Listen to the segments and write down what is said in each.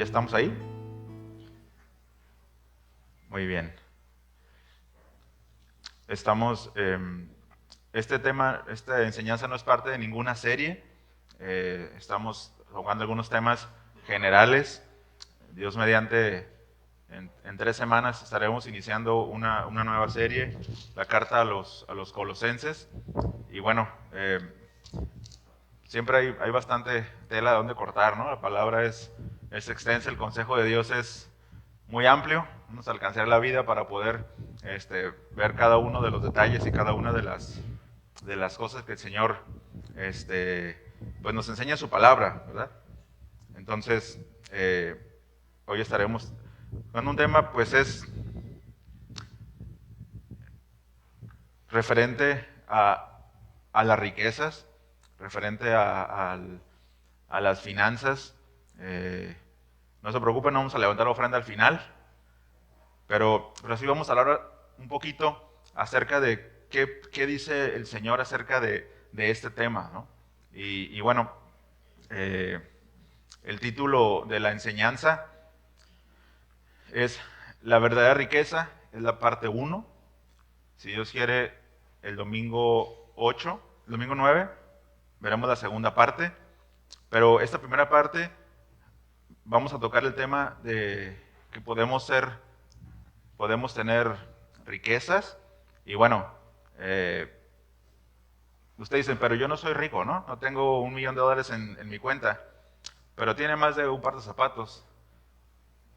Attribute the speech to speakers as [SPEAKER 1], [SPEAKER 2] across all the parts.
[SPEAKER 1] ¿Ya estamos ahí? Muy bien. Estamos, este tema, esta enseñanza no es parte de ninguna serie. Estamos tocando algunos temas generales. Dios mediante, en 3 semanas estaremos iniciando una nueva serie, la carta a los Colosenses. Y bueno, siempre hay bastante tela de donde cortar, ¿no? La palabra es extensa, el consejo de Dios es muy amplio, nos alcanzará la vida para poder ver cada uno de los detalles y cada una de las cosas que el Señor pues nos enseña su palabra, ¿verdad? Entonces, hoy estaremos con un tema, pues es referente a las riquezas, referente a las finanzas. No se preocupen, no vamos a levantar ofrenda al final, pero sí vamos a hablar un poquito acerca de qué dice el Señor acerca de este tema, ¿no? Y bueno, eh, el título de la enseñanza es La verdadera riqueza, es la parte 1. Si Dios quiere, el domingo 8, el domingo 9, veremos la segunda parte. Pero esta primera parte vamos a tocar el tema de que podemos tener riquezas. Y bueno, ustedes dicen, pero yo no soy rico, ¿no? No tengo $1,000,000 en mi cuenta, pero tiene más de un par de zapatos.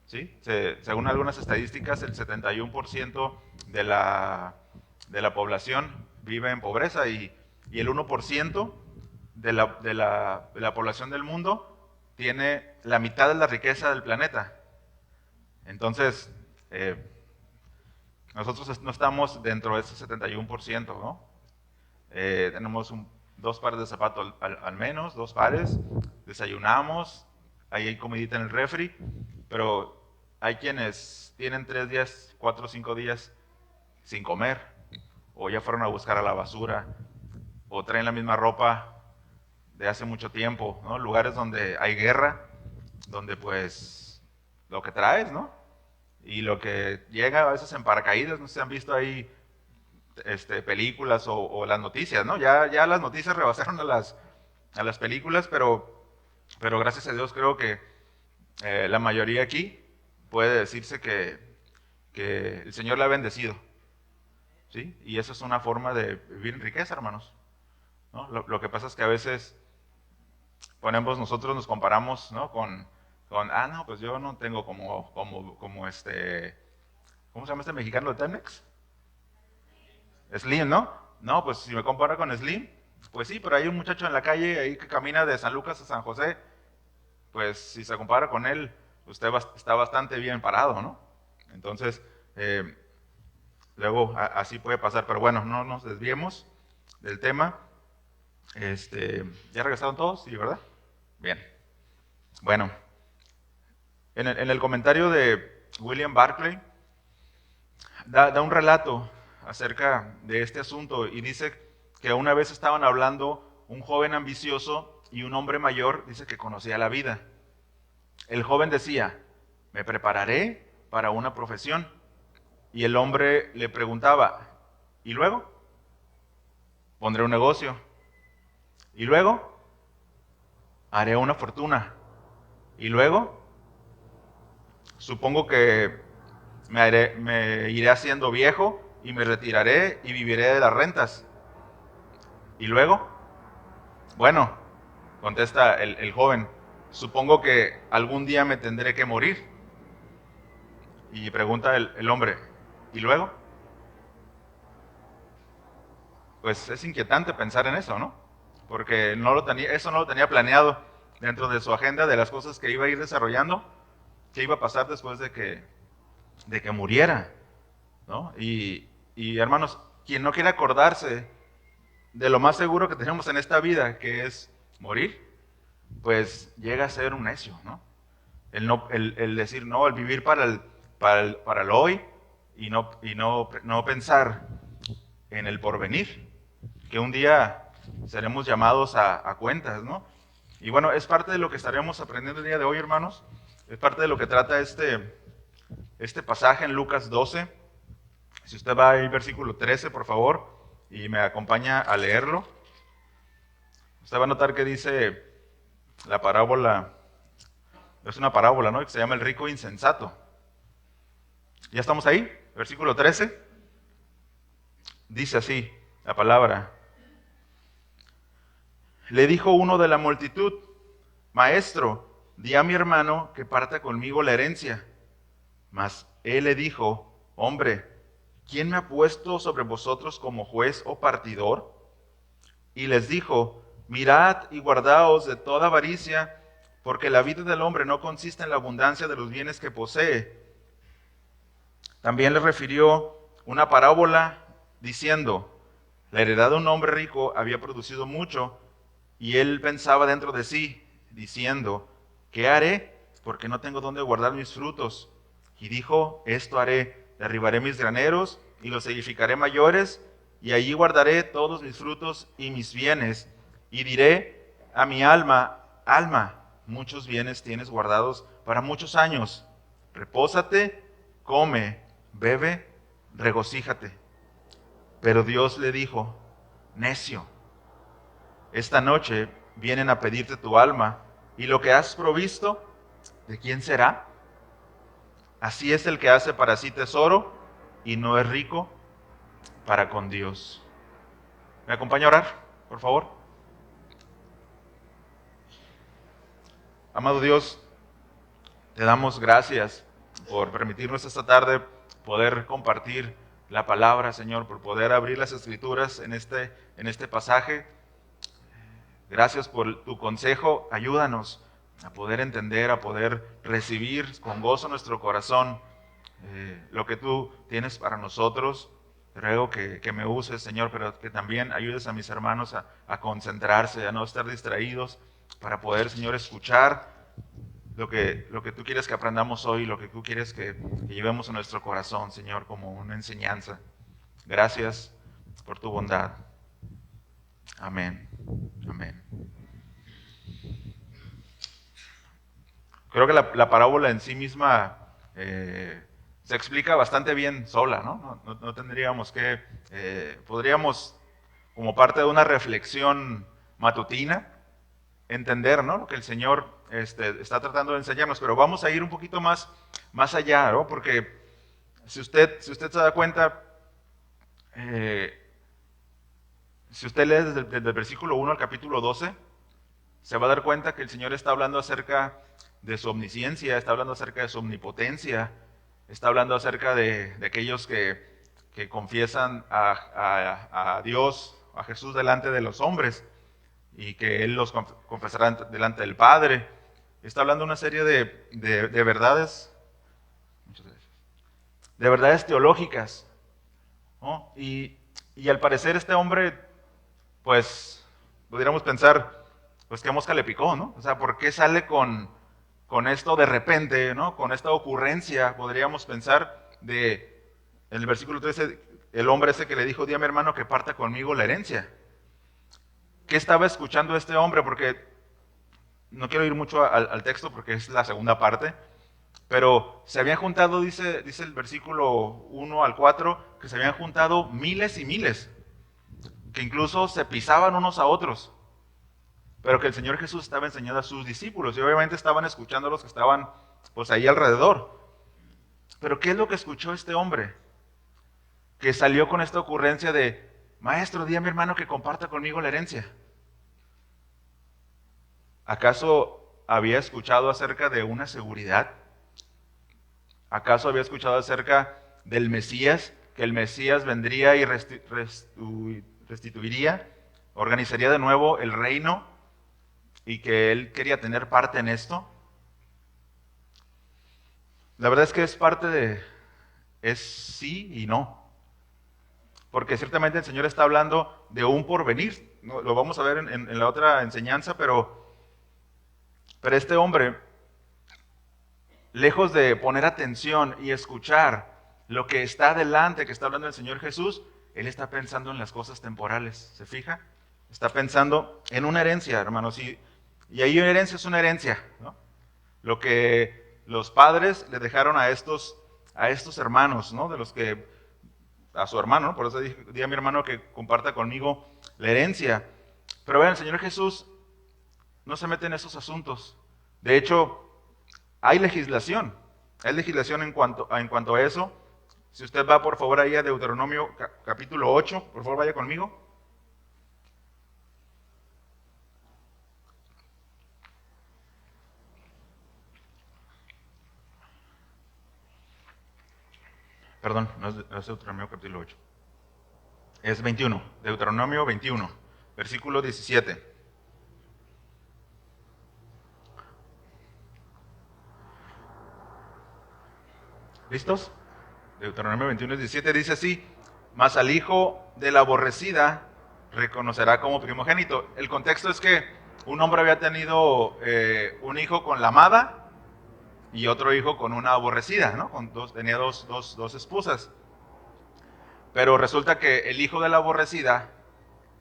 [SPEAKER 1] ¿Sí? Según algunas estadísticas, el 71% de la población vive en pobreza y el 1% de la población del mundo tiene la mitad de la riqueza del planeta. Entonces, nosotros no estamos dentro de ese 71%, ¿no? Tenemos 2 pares de zapatos al menos, 2 pares, desayunamos, ahí hay comidita en el refri, pero hay quienes tienen 3 días, 4 o 5 días sin comer, o ya fueron a buscar a la basura, o traen la misma ropa de hace mucho tiempo, ¿no? Lugares donde hay guerra, donde pues lo que traes, ¿no? Y lo que llega a veces en paracaídas, no sé si han visto ahí películas o las noticias, ¿no? Ya las noticias rebasaron a las películas, pero gracias a Dios creo que la mayoría aquí puede decirse que el Señor le ha bendecido, ¿sí? Y eso es una forma de vivir en riqueza, hermanos, ¿no? Lo que pasa es que a veces nosotros nos comparamos, ¿no? No, pues yo no tengo ¿cómo se llama este mexicano de Telmex? Slim, ¿no? No, pues si me comparo con Slim, pues sí, pero hay un muchacho en la calle ahí que camina de San Lucas a San José, pues si se compara con él, usted está bastante bien parado, ¿no? Entonces, luego así puede pasar, pero bueno, no nos desviemos del tema. ¿Ya regresaron todos? Sí, ¿verdad? Bien. Bueno, en el comentario de William Barclay, da un relato acerca de este asunto y dice que una vez estaban hablando un joven ambicioso y un hombre mayor, dice que conocía la vida. El joven decía, me prepararé para una profesión. Y el hombre le preguntaba, ¿y luego? Pondré un negocio. ¿Y luego? Haré una fortuna. ¿Y luego? Supongo que me iré haciendo viejo y me retiraré y viviré de las rentas. ¿Y luego? Bueno, contesta el joven, supongo que algún día me tendré que morir. Y pregunta el hombre, ¿y luego? Pues es inquietante pensar en eso, ¿no? Porque eso no lo tenía planeado dentro de su agenda de las cosas que iba a ir desarrollando, qué iba a pasar después de que muriera, ¿no? Y hermanos, quien no quiere acordarse de lo más seguro que tenemos en esta vida, que es morir, pues llega a ser un necio, ¿no? El decir no, el vivir para el hoy no pensar en el porvenir, que un día seremos llamados a cuentas, ¿no? Y bueno, es parte de lo que estaremos aprendiendo el día de hoy, hermanos, Es parte de lo que trata este pasaje en Lucas 12. Si usted va al versículo 13, por favor, y me acompaña a leerlo, usted va a notar que dice la parábola, es una parábola, ¿no?, que se llama el rico insensato. ¿Ya estamos ahí? Versículo 13. Dice así la palabra. Le dijo uno de la multitud: Maestro, di a mi hermano que parta conmigo la herencia. Mas él le dijo: Hombre, ¿quién me ha puesto sobre vosotros como juez o partidor? Y les dijo: Mirad y guardaos de toda avaricia, porque la vida del hombre no consiste en la abundancia de los bienes que posee. También le refirió una parábola diciendo: La heredad de un hombre rico había producido mucho, y él pensaba dentro de sí, diciendo: ¿Qué haré? Porque no tengo dónde guardar mis frutos. Y dijo: Esto haré: derribaré mis graneros y los edificaré mayores, y allí guardaré todos mis frutos y mis bienes. Y diré a mi alma: Alma, muchos bienes tienes guardados para muchos años. Repósate, come, bebe, regocíjate. Pero Dios le dijo: Necio, esta noche vienen a pedirte tu alma, y lo que has provisto, ¿de quién será? Así es el que hace para sí tesoro y no es rico para con Dios. ¿Me acompaña a orar, por favor? Amado Dios, te damos gracias por permitirnos esta tarde poder compartir la palabra, Señor, por poder abrir las Escrituras en este pasaje. Gracias por tu consejo. Ayúdanos a poder entender, a poder recibir con gozo nuestro corazón lo que tú tienes para nosotros. Te ruego que me uses, Señor, pero que también ayudes a mis hermanos a concentrarse, a no estar distraídos, para poder, Señor, escuchar lo que tú quieres que aprendamos hoy, lo que tú quieres que llevemos a nuestro corazón, Señor, como una enseñanza. Gracias por tu bondad. Amén. Amén. Creo que la parábola en sí misma se explica bastante bien sola, ¿no? No tendríamos que, podríamos, como parte de una reflexión matutina, entender, ¿no?, lo que el Señor está tratando de enseñarnos, pero vamos a ir un poquito más allá, ¿no? Porque si usted se da cuenta, si usted lee desde el versículo 1 al capítulo 12, se va a dar cuenta que el Señor está hablando acerca de su omnisciencia, está hablando acerca de su omnipotencia, está hablando acerca de aquellos que confiesan a Dios, a Jesús delante de los hombres, y que Él los confesará delante del Padre. Está hablando una serie de verdades, de verdades teológicas, ¿no? Y al parecer este hombre, pues, pudiéramos pensar, pues qué mosca le picó, ¿no? O sea, ¿por qué sale con esto de repente, ¿no? Con esta ocurrencia, podríamos pensar, en el versículo 13, el hombre ese que le dijo: di a mi hermano que parta conmigo la herencia. ¿Qué estaba escuchando este hombre? Porque no quiero ir mucho al texto porque es la segunda parte, pero se habían juntado, dice el versículo 1 al 4, que se habían juntado miles y miles, que incluso se pisaban unos a otros, pero que el Señor Jesús estaba enseñando a sus discípulos, y obviamente estaban escuchando a los que estaban pues ahí alrededor. Pero ¿qué es lo que escuchó este hombre? Que salió con esta ocurrencia de: Maestro, di a mi hermano que comparta conmigo la herencia. ¿Acaso había escuchado acerca de una seguridad? ¿Acaso había escuchado acerca del Mesías? Que el Mesías vendría y restituiría, organizaría de nuevo el reino, y que él quería tener parte en esto. La verdad es que es sí y no. Porque ciertamente el Señor está hablando de un porvenir, ¿no? Lo vamos a ver en la otra enseñanza, pero este hombre, lejos de poner atención y escuchar lo que está adelante, que está hablando el Señor Jesús, él está pensando en las cosas temporales, ¿se fija? Está pensando en una herencia, hermanos, y ahí una herencia es una herencia, ¿no? Lo que los padres le dejaron a estos hermanos, ¿no? De los que, a su hermano, ¿no? Por eso dije a mi hermano que comparta conmigo la herencia. Pero vean, el Señor Jesús no se mete en esos asuntos. De hecho, hay legislación en cuanto a eso. Si usted va, por favor, ahí a Deuteronomio capítulo 8, por favor, vaya conmigo. Perdón, no es Deuteronomio capítulo 8. Es 21, Deuteronomio 21, versículo 17. ¿Listos? Deuteronomio 21, 17 dice así: mas al hijo de la aborrecida reconocerá como primogénito. El contexto es que un hombre había tenido un hijo con la amada y otro hijo con una aborrecida, ¿no? Tenía dos esposas. Pero resulta que el hijo de la aborrecida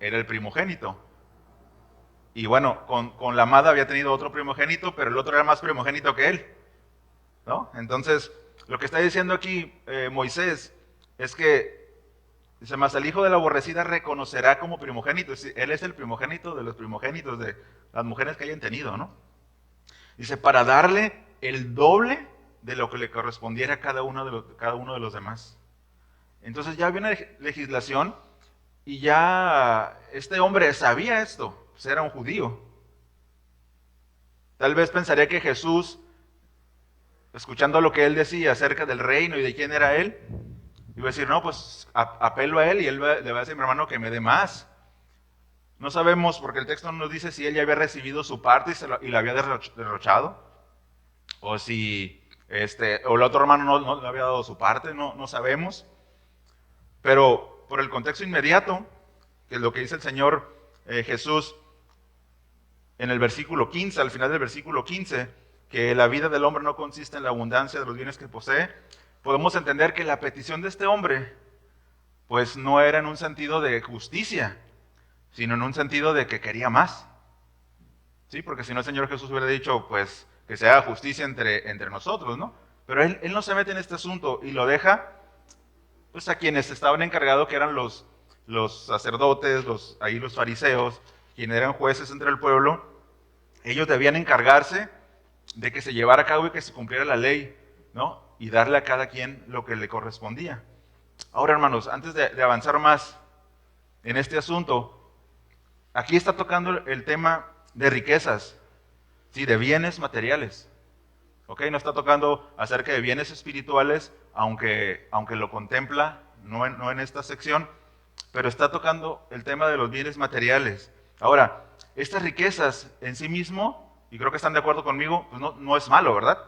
[SPEAKER 1] era el primogénito. Y bueno, con la amada había tenido otro primogénito, pero el otro era más primogénito que él, ¿no? Entonces, lo que está diciendo aquí Moisés es que, dice, más el hijo de la aborrecida reconocerá como primogénito. Él es el primogénito de los primogénitos de las mujeres que hayan tenido, ¿no? Dice, para darle el doble de lo que le correspondiera a cada uno de los demás. Entonces ya había una legislación y ya este hombre sabía esto, pues era un judío. Tal vez pensaría que Jesús, escuchando lo que él decía acerca del reino y de quién era él, iba a decir, no, pues apelo a él y él le va a decir a mi hermano que me dé más. No sabemos, porque el texto no nos dice si él ya había recibido su parte y la había derrochado, o si o el otro hermano no le había dado su parte, no sabemos. Pero por el contexto inmediato, que es lo que dice el Señor Jesús en el versículo 15, al final del versículo 15, que la vida del hombre no consiste en la abundancia de los bienes que posee, podemos entender que la petición de este hombre, pues no era en un sentido de justicia, sino en un sentido de que quería más. ¿Sí? Porque si no el Señor Jesús hubiera dicho, pues, que se haga justicia entre nosotros, ¿no? Pero él no se mete en este asunto y lo deja, pues, a quienes estaban encargados, que eran los sacerdotes, los fariseos, quienes eran jueces entre el pueblo. Ellos debían encargarse de que se llevara a cabo y que se cumpliera la ley, ¿no? Y darle a cada quien lo que le correspondía. Ahora, hermanos, antes de avanzar más en este asunto, aquí está tocando el tema de riquezas, ¿sí? De bienes materiales. ¿Ok? No está tocando acerca de bienes espirituales, aunque lo contempla, no en esta sección, pero está tocando el tema de los bienes materiales. Ahora, estas riquezas en sí mismo, y creo que están de acuerdo conmigo, pues no es malo, ¿verdad?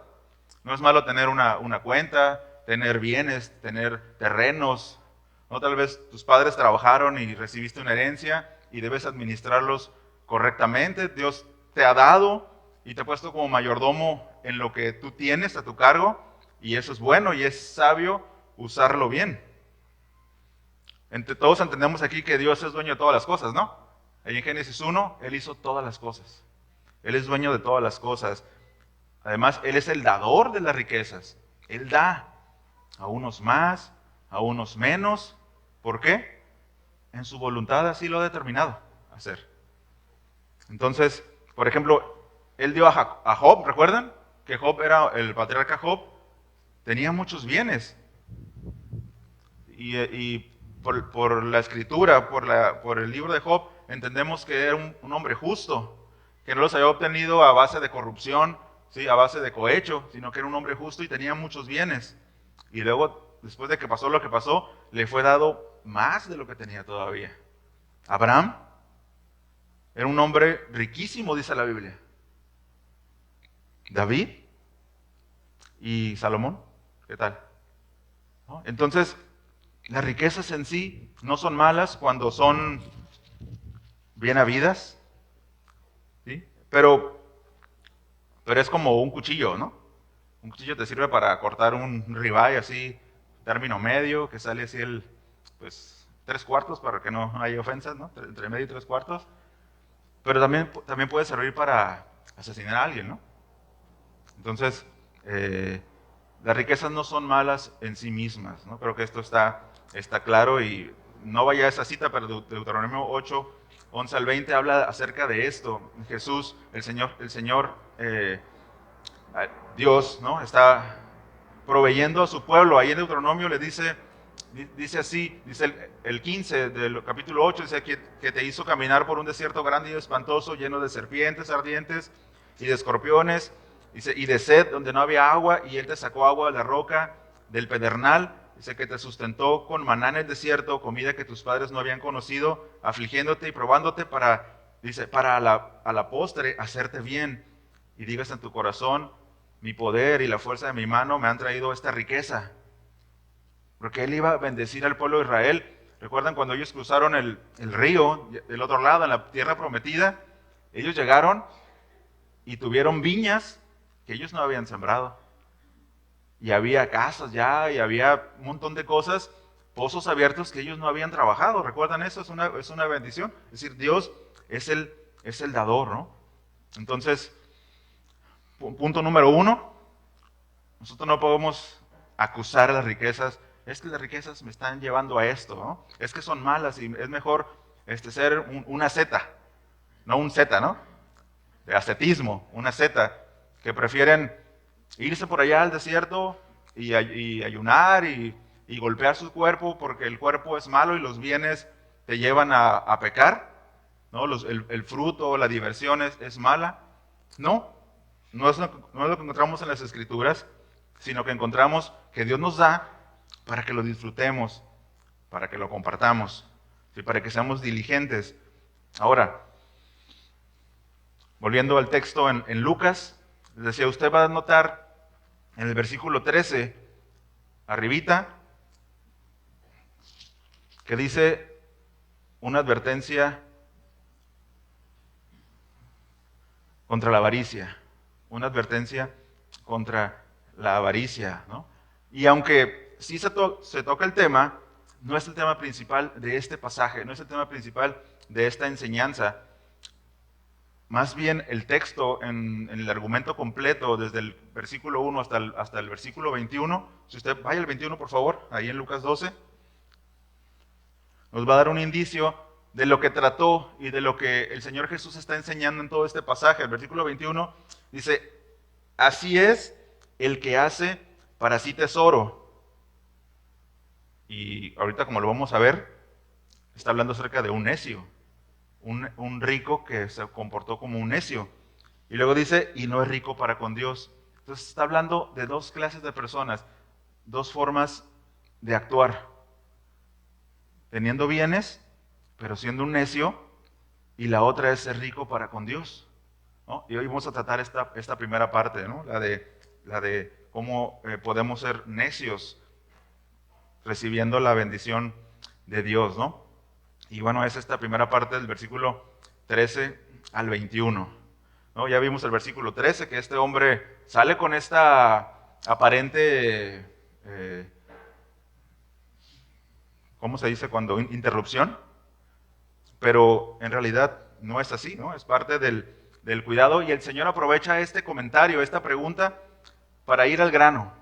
[SPEAKER 1] No es malo tener una cuenta, tener bienes, tener terrenos, ¿no? Tal vez tus padres trabajaron y recibiste una herencia y debes administrarlos correctamente. Dios te ha dado y te ha puesto como mayordomo en lo que tú tienes a tu cargo, y eso es bueno y es sabio usarlo bien. Todos entendemos aquí que Dios es dueño de todas las cosas, ¿no? Ahí en Génesis 1, Él hizo todas las cosas. Él es dueño de todas las cosas. Además, Él es el dador de las riquezas. Él da a unos más, a unos menos. ¿Por qué? En su voluntad así lo ha determinado hacer. Entonces, por ejemplo, Él dio a Job, ¿recuerdan? Que Job era el patriarca Job, tenía muchos bienes. Y por la escritura, por el libro de Job, entendemos que era un hombre justo, que no los había obtenido a base de corrupción, ¿sí? A base de cohecho, sino que era un hombre justo y tenía muchos bienes. Y luego, después de que pasó lo que pasó, le fue dado más de lo que tenía todavía. Abraham era un hombre riquísimo, dice la Biblia. David y Salomón, ¿qué tal? ¿No? Entonces, las riquezas en sí no son malas cuando son bien habidas, ¿sí? Pero es como un cuchillo, ¿no? Un cuchillo te sirve para cortar un ribeye así, término medio, que sale así pues, 3/4 para que no haya ofensas, ¿no? Entre medio y 3/4. Pero también puede servir para asesinar a alguien, ¿no? Entonces, las riquezas no son malas en sí mismas, ¿no? Creo que esto está claro, y no vaya a esa cita, pero Deuteronomio 8, 11 al 20 habla acerca de esto. Jesús, el Señor Dios, ¿no? Está proveyendo a su pueblo. Ahí en Deuteronomio le dice así, dice el 15 del capítulo 8, dice que te hizo caminar por un desierto grande y espantoso, lleno de serpientes ardientes y de escorpiones, dice, y de sed donde no había agua, y él te sacó agua de la roca, del pedernal. Dice que te sustentó con maná en el desierto, comida que tus padres no habían conocido, afligiéndote y probándote para a la postre hacerte bien. Y digas en tu corazón, mi poder y la fuerza de mi mano me han traído esta riqueza. Porque él iba a bendecir al pueblo de Israel. ¿Recuerdan cuando ellos cruzaron el río del otro lado, en la tierra prometida? Ellos llegaron y tuvieron viñas que ellos no habían sembrado. Y había casas ya, y había un montón de cosas, pozos abiertos que ellos no habían trabajado. ¿Recuerdan eso? Es una bendición. Es decir, Dios es el dador, ¿no? Entonces, punto número 1, nosotros no podemos acusar a las riquezas. Es que las riquezas me están llevando a esto, ¿no? Es que son malas y es mejor ser una asceta, no un zeta, ¿no? De ascetismo, una zeta, que prefieren irse por allá al desierto y ayunar y golpear su cuerpo porque el cuerpo es malo y los bienes te llevan a pecar, ¿no? El fruto, la diversión es mala. No es lo que encontramos en las Escrituras, sino que encontramos que Dios nos da para que lo disfrutemos, para que lo compartamos, ¿sí? Para que seamos diligentes. Ahora, volviendo al texto en Lucas, les decía, usted va a notar en el versículo 13, arribita, que dice una advertencia contra la avaricia, una advertencia contra la avaricia, ¿no? Y aunque sí se toca el tema, no es el tema principal de este pasaje, no es el tema principal de esta enseñanza. Más bien el texto en el argumento completo, desde el versículo 1 hasta el versículo 21, si usted vaya al 21 por favor, ahí en Lucas 12, nos va a dar un indicio de lo que trató y de lo que el Señor Jesús está enseñando en todo este pasaje. El versículo 21 dice, así es el que hace para sí tesoro. Y ahorita, como lo vamos a ver, está hablando acerca de un necio, un rico que se comportó como un necio. Y luego dice, y no es rico para con Dios. Entonces está hablando de dos clases de personas, dos formas de actuar. Teniendo bienes, pero siendo un necio, y la otra es ser rico para con Dios, ¿no? Y hoy vamos a tratar esta primera parte, ¿no? La de cómo podemos ser necios recibiendo la bendición de Dios, ¿no? Y bueno, es esta primera parte del versículo 13 al 21, ¿no? Ya vimos el versículo 13, que este hombre sale con esta aparente, ¿cómo se dice cuando? Interrupción, pero en realidad no es así, ¿no? Es parte del cuidado, y el Señor aprovecha este comentario, esta pregunta, para ir al grano,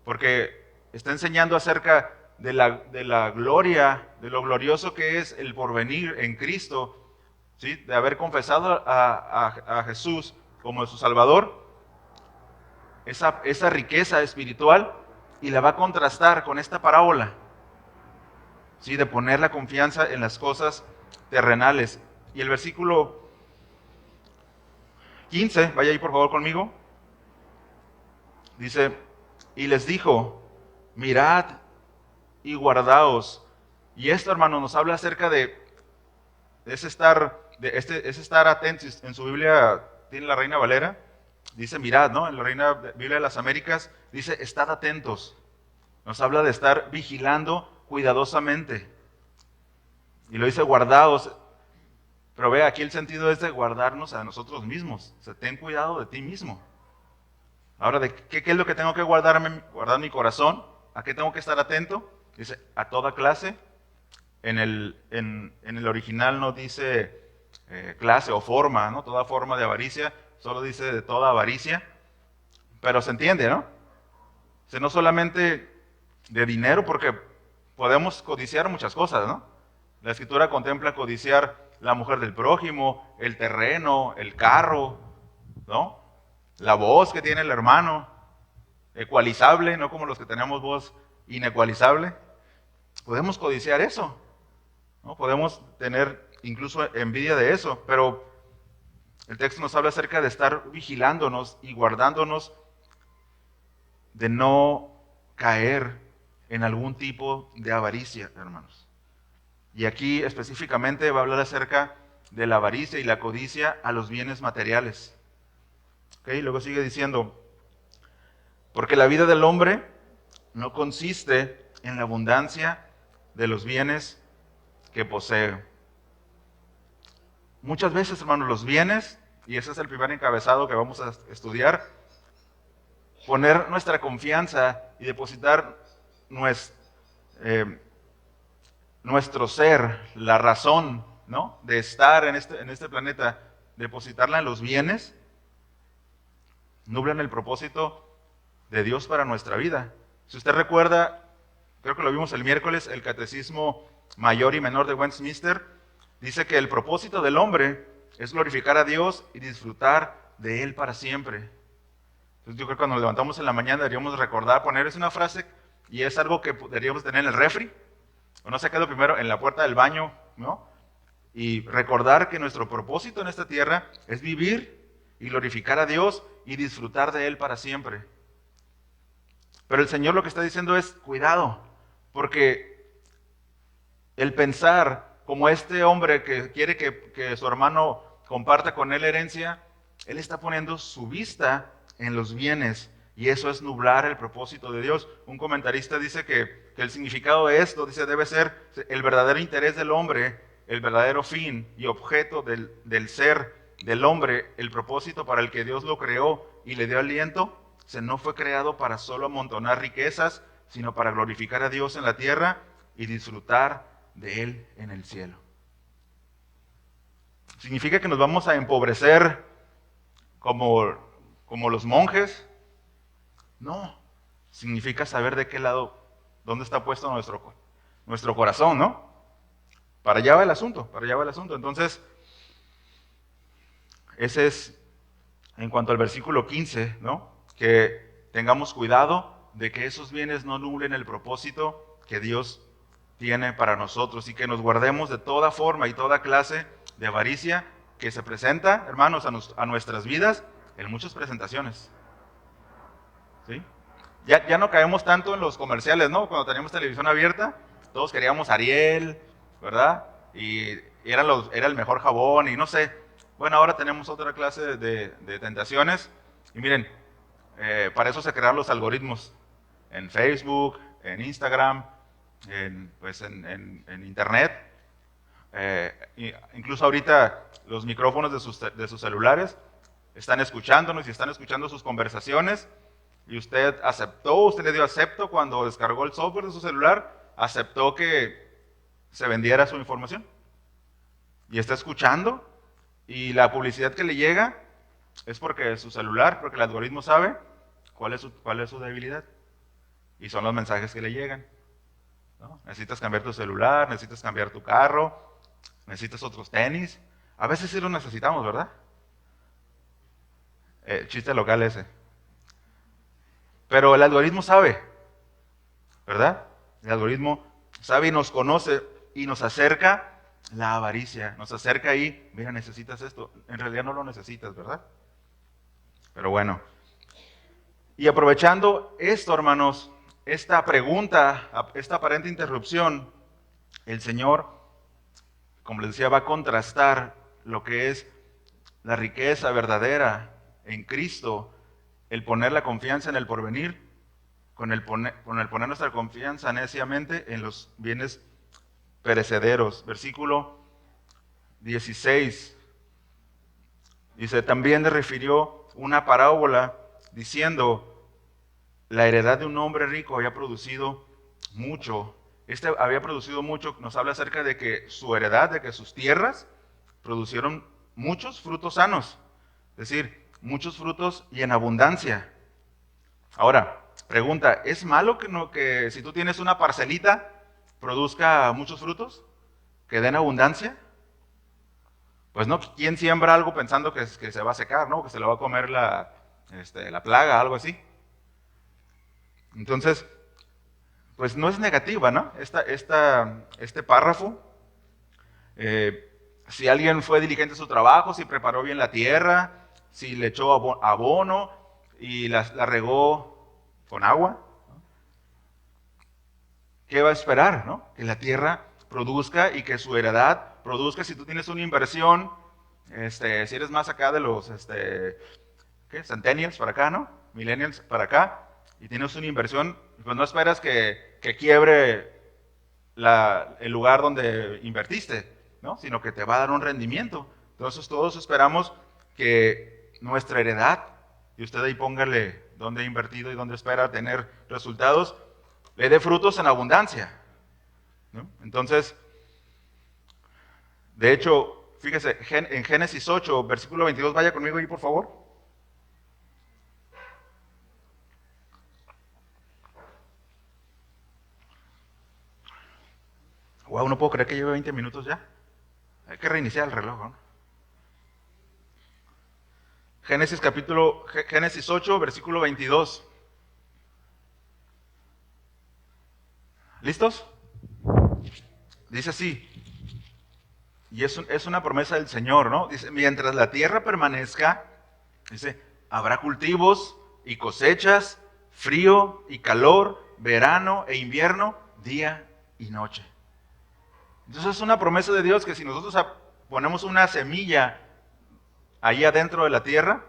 [SPEAKER 1] porque está enseñando acerca de la gloria, de lo glorioso que es el porvenir en Cristo, ¿sí? De haber confesado a Jesús como su Salvador, esa riqueza espiritual, y la va a contrastar con esta parábola, ¿sí? De poner la confianza en las cosas terrenales. Y el versículo 15, vaya ahí por favor conmigo, dice, y les dijo, mirad y guardaos. Y esto, hermano, nos habla acerca de ese estar atentos. En su Biblia tiene la Reina Valera, dice mirad, ¿no? En la Biblia de las Américas dice estad atentos. Nos habla de estar vigilando cuidadosamente. Y lo dice guardaos. Pero ve, aquí el sentido es de guardarnos a nosotros mismos. O sea, ten cuidado de ti mismo. Ahora, ¿de qué es lo que tengo que guardar mi corazón? ¿A qué tengo que estar atento? Dice, a toda clase. En el original no dice clase o forma, ¿no? Toda forma de avaricia, solo dice de toda avaricia. Pero se entiende, ¿no? O sea, no solamente de dinero, porque podemos codiciar muchas cosas, ¿no? La Escritura contempla codiciar la mujer del prójimo, el terreno, el carro, ¿no? La voz que tiene el hermano, ecualizable, no como los que tenemos voz inecualizable. Podemos codiciar eso, ¿no? Podemos tener incluso envidia de eso, pero el texto nos habla acerca de estar vigilándonos y guardándonos de no caer en algún tipo de avaricia, hermanos. Y aquí específicamente va a hablar acerca de la avaricia y la codicia a los bienes materiales. ¿Okay? Luego sigue diciendo, porque la vida del hombre no consiste en la abundancia de los bienes que posee. Muchas veces, hermanos, los bienes, y ese es el primer encabezado que vamos a estudiar, poner nuestra confianza y depositar nuestro ser, la razón, ¿no?, de estar en este planeta, depositarla en los bienes, nublan el propósito de Dios para nuestra vida. Si usted recuerda, creo que lo vimos el miércoles, el Catecismo Mayor y Menor de Westminster dice que el propósito del hombre es glorificar a Dios y disfrutar de Él para siempre. Entonces yo creo que cuando nos levantamos en la mañana deberíamos recordar, poner, es una frase y es algo que deberíamos tener en el refri, o no sé qué es lo primero, en la puerta del baño, ¿no? Y recordar que nuestro propósito en esta tierra es vivir y glorificar a Dios y disfrutar de Él para siempre. Pero el Señor lo que está diciendo es, cuidado, porque el pensar como este hombre que quiere que su hermano comparta con él herencia, él está poniendo su vista en los bienes y eso es nublar el propósito de Dios. Un comentarista dice que el significado de esto, dice, debe ser el verdadero interés del hombre, el verdadero fin y objeto del ser del hombre, el propósito para el que Dios lo creó y le dio aliento, no fue creado para solo amontonar riquezas, sino para glorificar a Dios en la tierra y disfrutar de Él en el cielo. ¿Significa que nos vamos a empobrecer como los monjes? No. Significa saber de qué lado, dónde está puesto nuestro corazón, ¿no? Para allá va el asunto, para allá va el asunto. Entonces, ese es en cuanto al versículo 15, ¿no? Que tengamos cuidado de que esos bienes no nublen el propósito que Dios tiene para nosotros y que nos guardemos de toda forma y toda clase de avaricia que se presenta, hermanos, a nuestras vidas en muchas presentaciones. ¿Sí? Ya no caemos tanto en los comerciales, ¿no? Cuando teníamos televisión abierta, todos queríamos Ariel, ¿verdad? Y era el mejor jabón y no sé. Bueno, ahora tenemos otra clase de tentaciones. Y miren, para eso se crearon los algoritmos en Facebook, en Instagram, en Internet. Incluso ahorita los micrófonos de sus celulares están escuchándonos y están escuchando sus conversaciones. Y usted le dio acepto cuando descargó el software de su celular, aceptó que se vendiera su información. Y está escuchando, y la publicidad que le llega es porque su celular, porque el algoritmo sabe cuál es su debilidad. Y son los mensajes que le llegan, ¿no? Necesitas cambiar tu celular, necesitas cambiar tu carro, necesitas otros tenis. A veces sí los necesitamos, ¿verdad? Chiste local ese. Pero el algoritmo sabe, ¿verdad? El algoritmo sabe y nos conoce y nos acerca la avaricia. Nos acerca ahí, mira, necesitas esto. En realidad no lo necesitas, ¿verdad? Pero bueno. Y aprovechando esto, hermanos, esta pregunta, esta aparente interrupción, el Señor, como les decía, va a contrastar lo que es la riqueza verdadera en Cristo, el poner la confianza en el porvenir, con el poner nuestra confianza neciamente en los bienes perecederos. Versículo 16. Dice, también le refirió una parábola diciendo, la heredad de un hombre rico había producido mucho. Había producido mucho, nos habla acerca de que su heredad, de que sus tierras producieron muchos frutos sanos. Es decir, muchos frutos y en abundancia. Ahora, pregunta, ¿es malo que, no, que si tú tienes una parcelita produzca muchos frutos? ¿Que den abundancia? Pues no, ¿quién siembra algo pensando que se va a secar, ¿no? Que se lo va a comer la plaga, algo así. Entonces, pues no es negativa, ¿no? Este párrafo, si alguien fue diligente en su trabajo, si preparó bien la tierra, si le echó abono y la regó con agua, ¿qué va a esperar, no? Que la tierra produzca y que su heredad produzca. Si tú tienes una inversión, si eres más acá de los, ¿qué? Centennials para acá, ¿no? Millennials para acá, y tienes una inversión, pues no esperas que quiebre el lugar donde invertiste, ¿no? Sino que te va a dar un rendimiento. Entonces todos esperamos que nuestra heredad, y usted ahí póngale dónde ha invertido y dónde espera tener resultados, le dé frutos en abundancia, ¿no? Entonces, de hecho, fíjese, en Génesis 8, versículo 22, vaya conmigo ahí por favor. Wow, no puedo creer que lleve 20 minutos ya. Hay que reiniciar el reloj, ¿no? Génesis 8, versículo 22. ¿Listos? Dice así, y es una promesa del Señor, ¿no? Dice, mientras la tierra permanezca, dice, habrá cultivos y cosechas, frío y calor, verano e invierno, día y noche. Entonces es una promesa de Dios que si nosotros ponemos una semilla ahí adentro de la tierra,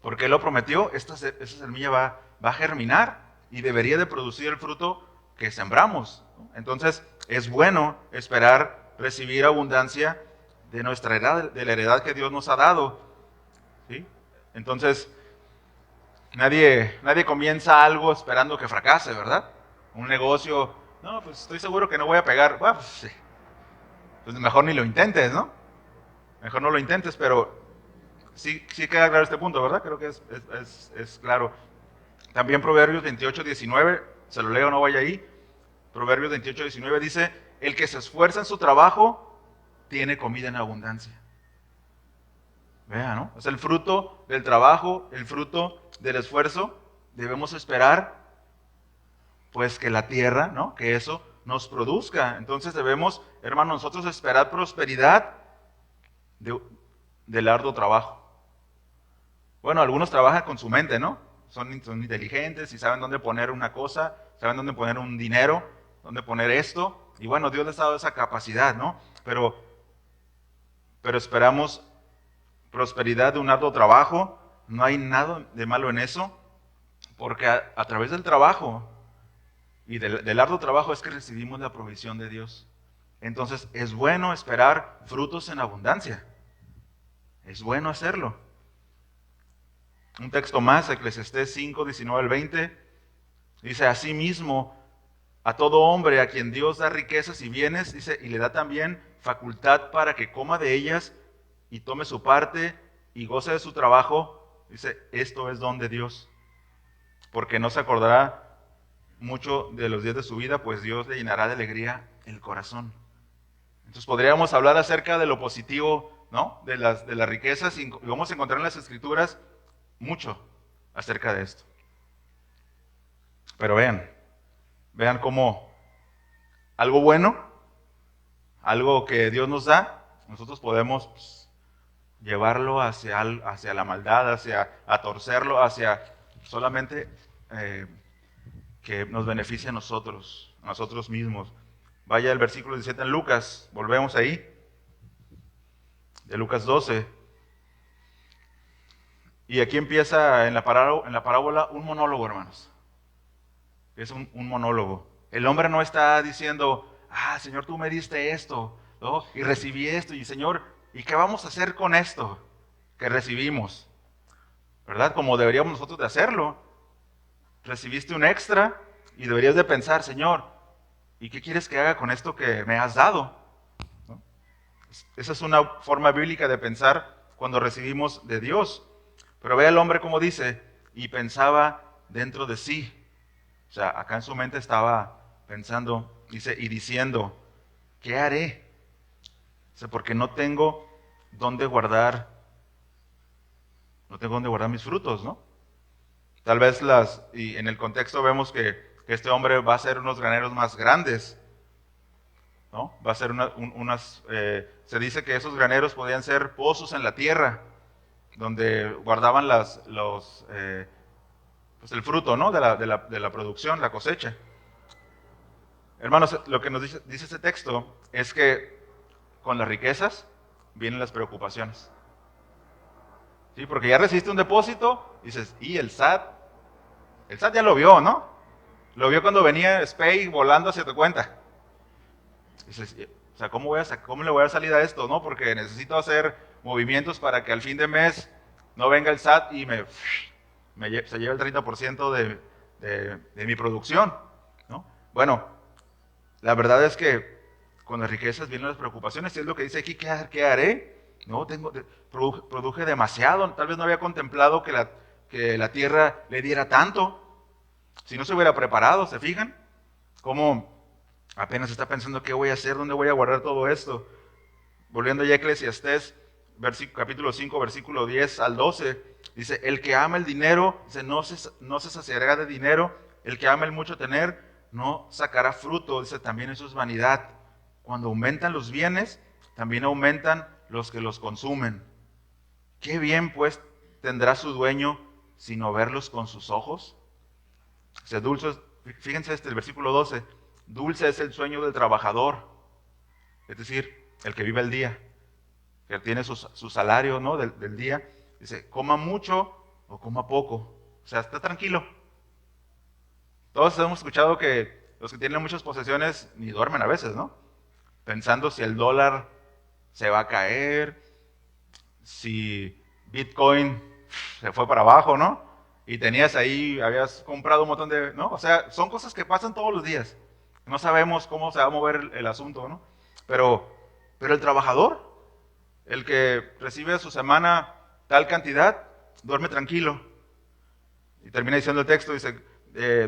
[SPEAKER 1] porque Él lo prometió, esa semilla va a germinar y debería de producir el fruto que sembramos, ¿no? Entonces es bueno esperar recibir abundancia de nuestra heredad, de la heredad que Dios nos ha dado, ¿sí? Entonces nadie comienza algo esperando que fracase, ¿verdad? Un negocio, no, pues estoy seguro que no voy a pegar, bueno, pues, sí. Pues mejor ni lo intentes, ¿no? Mejor no lo intentes, pero sí queda claro este punto, ¿verdad? Creo que es claro. También Proverbios 28, 19, se lo leo, no vaya ahí. Proverbios 28, 19 dice, el que se esfuerza en su trabajo tiene comida en abundancia. Vea, ¿no? Es el fruto del trabajo, el fruto del esfuerzo. Debemos esperar, pues, que la tierra, ¿no? Que eso nos produzca. Entonces debemos, hermanos, nosotros esperar prosperidad de, del arduo trabajo. Bueno, algunos trabajan con su mente, ¿no? Son inteligentes y saben dónde poner una cosa, saben dónde poner un dinero, dónde poner esto. Y bueno, Dios les ha dado esa capacidad, ¿no? Pero esperamos prosperidad de un arduo trabajo. No hay nada de malo en eso, porque a través del trabajo y del arduo trabajo es que recibimos la provisión de Dios. Entonces es bueno esperar frutos en abundancia. Es bueno hacerlo. Un texto más, Eclesiastés 5, 19 al 20, dice, asimismo, a todo hombre a quien Dios da riquezas y bienes, dice, y le da también facultad para que coma de ellas y tome su parte y goce de su trabajo, dice, esto es don de Dios, porque no se acordará mucho de los días de su vida, pues Dios le llenará de alegría el corazón. Entonces podríamos hablar acerca de lo positivo, ¿no? De las riquezas, y vamos a encontrar en las Escrituras mucho acerca de esto. Pero vean cómo algo bueno, algo que Dios nos da, nosotros podemos, pues, llevarlo hacia la maldad, a torcerlo, hacia solamente que nos beneficie a nosotros mismos. Vaya el versículo 17 en Lucas, volvemos ahí, de Lucas 12. Y aquí empieza en la parábola un monólogo, hermanos. Es un monólogo. El hombre no está diciendo, Señor, tú me diste esto, ¿no? Y recibí esto, y Señor, ¿y qué vamos a hacer con esto que recibimos? ¿Verdad? Como deberíamos nosotros de hacerlo. Recibiste un extra y deberías de pensar, Señor, ¿y qué quieres que haga con esto que me has dado? ¿No? Esa es una forma bíblica de pensar cuando recibimos de Dios. Pero ve al hombre como dice, y pensaba dentro de sí. O sea, acá en su mente estaba pensando, dice, y diciendo, ¿qué haré? Dice, porque no tengo dónde guardar mis frutos, ¿no? Tal vez y en el contexto vemos que este hombre va a hacer unos graneros más grandes, ¿no? Va a hacer se dice que esos graneros podían ser pozos en la tierra, donde guardaban pues el fruto, ¿no? De la producción, la cosecha. Hermanos, lo que nos dice este texto es que con las riquezas vienen las preocupaciones. ¿Sí? Porque ya recibiste un depósito, dices, y el SAT ya lo vio, ¿no? Lo vio cuando venía Spey volando hacia tu cuenta. Dices, o sea, ¿cómo le voy a salir a esto, no? Porque necesito hacer movimientos para que al fin de mes no venga el SAT y se lleve el 30% de mi producción, ¿no? Bueno, la verdad es que con las riquezas vienen las preocupaciones, y es lo que dice aquí, ¿qué haré? No, produje demasiado, tal vez no había contemplado que la tierra le diera tanto, si no se hubiera preparado, ¿se fijan? Cómo apenas está pensando qué voy a hacer, dónde voy a guardar todo esto. Volviendo ya a Eclesiastés, capítulo 5, versículo 10 al 12, dice, el que ama el dinero, dice, no se saciará de dinero, el que ama el mucho tener, no sacará fruto, dice, también eso es vanidad. Cuando aumentan los bienes, también aumentan los que los consumen. ¿Qué bien pues tendrá su dueño sino verlos con sus ojos? O sea, fíjense el versículo 12, dulce es el sueño del trabajador, es decir, el que vive el día, que tiene su salario, ¿no? del día. Dice, coma mucho o coma poco. O sea, está tranquilo. Todos hemos escuchado que los que tienen muchas posesiones ni duermen a veces, ¿no? Pensando si el dólar se va a caer, si Bitcoin se fue para abajo, ¿no? Y habías comprado un montón ¿no? O sea, son cosas que pasan todos los días. No sabemos cómo se va a mover el asunto, ¿no? Pero el trabajador, el que recibe a su semana tal cantidad, duerme tranquilo. Y termina diciendo el texto, dice,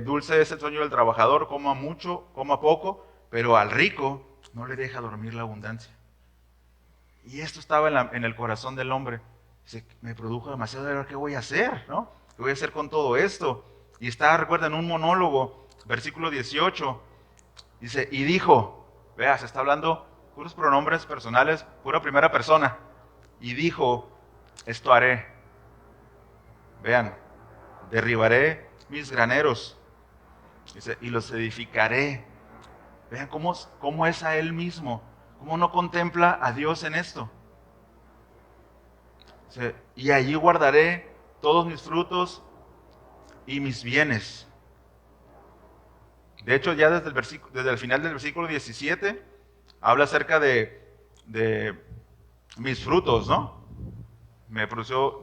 [SPEAKER 1] dulce es el sueño del trabajador, coma mucho, coma poco, pero al rico no le deja dormir la abundancia. Y esto estaba en el corazón del hombre. Dice, me produjo demasiado dinero, ¿qué voy a hacer? ¿No? ¿Qué voy a hacer con todo esto? Y está, recuerda, en un monólogo, versículo 18, dice, y dijo, vea, se está hablando puros pronombres personales, pura primera persona. Y dijo, esto haré. Vean, derribaré mis graneros, dice, y los edificaré. Vean cómo es a él mismo, cómo no contempla a Dios en esto. Dice, y allí guardaré todos mis frutos y mis bienes. De hecho, ya desde el final del versículo 17, habla acerca de mis frutos, ¿no?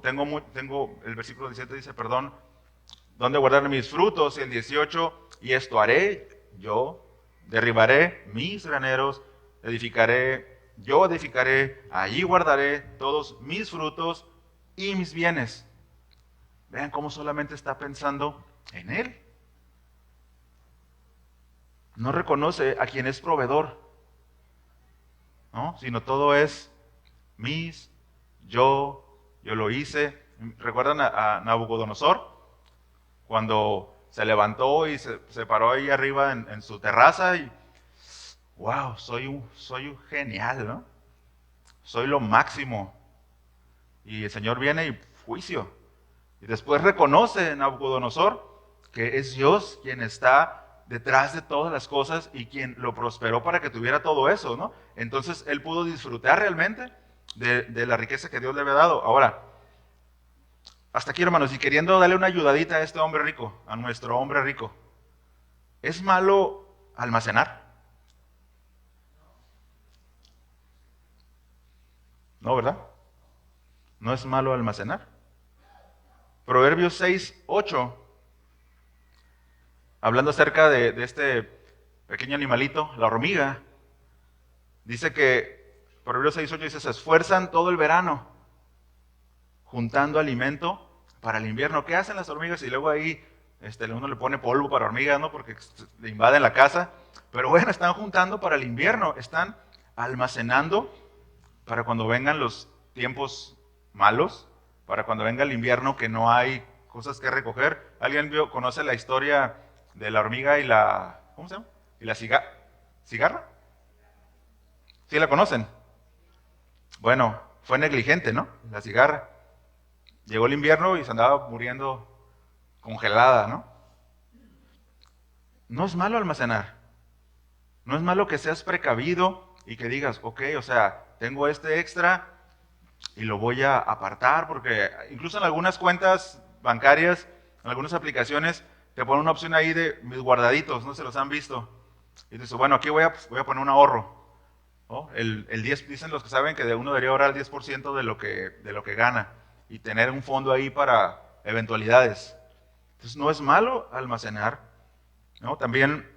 [SPEAKER 1] Tengo el versículo 17 dice, perdón, ¿dónde guardar mis frutos? Y el 18, y esto haré yo, derribaré mis graneros, yo edificaré, allí guardaré todos mis frutos y mis bienes. Vean cómo solamente está pensando en él. No reconoce a quien es proveedor, ¿no? Sino todo es yo lo hice. ¿Recuerdan a Nabucodonosor? Cuando se levantó y se paró ahí arriba en su terraza y, wow, soy un genial, ¿no? Soy lo máximo. Y el Señor viene y juicio. Y después reconoce Nabucodonosor que es Dios quien está detrás de todas las cosas y quien lo prosperó para que tuviera todo eso, ¿no? Entonces él pudo disfrutar realmente de la riqueza que Dios le había dado. Ahora, hasta aquí, hermanos, y queriendo darle una ayudadita a este hombre rico, a nuestro hombre rico, ¿es malo almacenar? No, ¿verdad? No es malo almacenar. Proverbios 6:8, hablando acerca de este pequeño animalito, la hormiga, dice que, Proverbios 6:8 dice, se esfuerzan todo el verano juntando alimento para el invierno. ¿Qué hacen las hormigas? Y luego ahí Uno le pone polvo para hormigas, ¿no? Porque le invaden la casa. Pero bueno, están juntando para el invierno, están almacenando para cuando vengan los tiempos malos, para cuando venga el invierno que no hay cosas que recoger. ¿Alguien conoce la historia de la hormiga y la, ¿cómo se llama? ¿Y la cigarra? ¿Sí la conocen? Bueno, fue negligente, ¿no? La cigarra. Llegó el invierno y se andaba muriendo congelada, ¿no? No es malo almacenar. No es malo que seas precavido y que digas, ok, o sea, tengo este extra y lo voy a apartar, porque incluso en algunas cuentas bancarias, en algunas aplicaciones, te ponen una opción ahí de mis guardaditos, no se los han visto. Y dices, bueno, aquí voy a poner un ahorro. ¿No? El 10, dicen los que saben que de uno debería ahorrar el 10% de lo que gana y tener un fondo ahí para eventualidades. Entonces no es malo almacenar, ¿no? También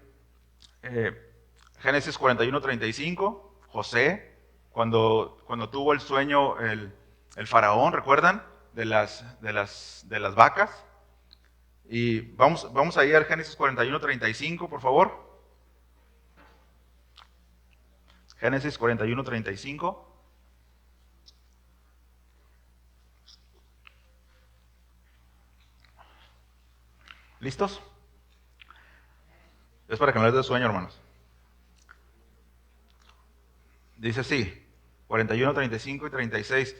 [SPEAKER 1] Génesis 41:35, José, cuando tuvo el sueño el faraón, ¿recuerdan? De las vacas. Y vamos ahí al Génesis 41:35, por favor. Génesis 41:35. ¿Listos? Es para que no les dé sueño, hermanos. Dice así, 41, 35 y 36.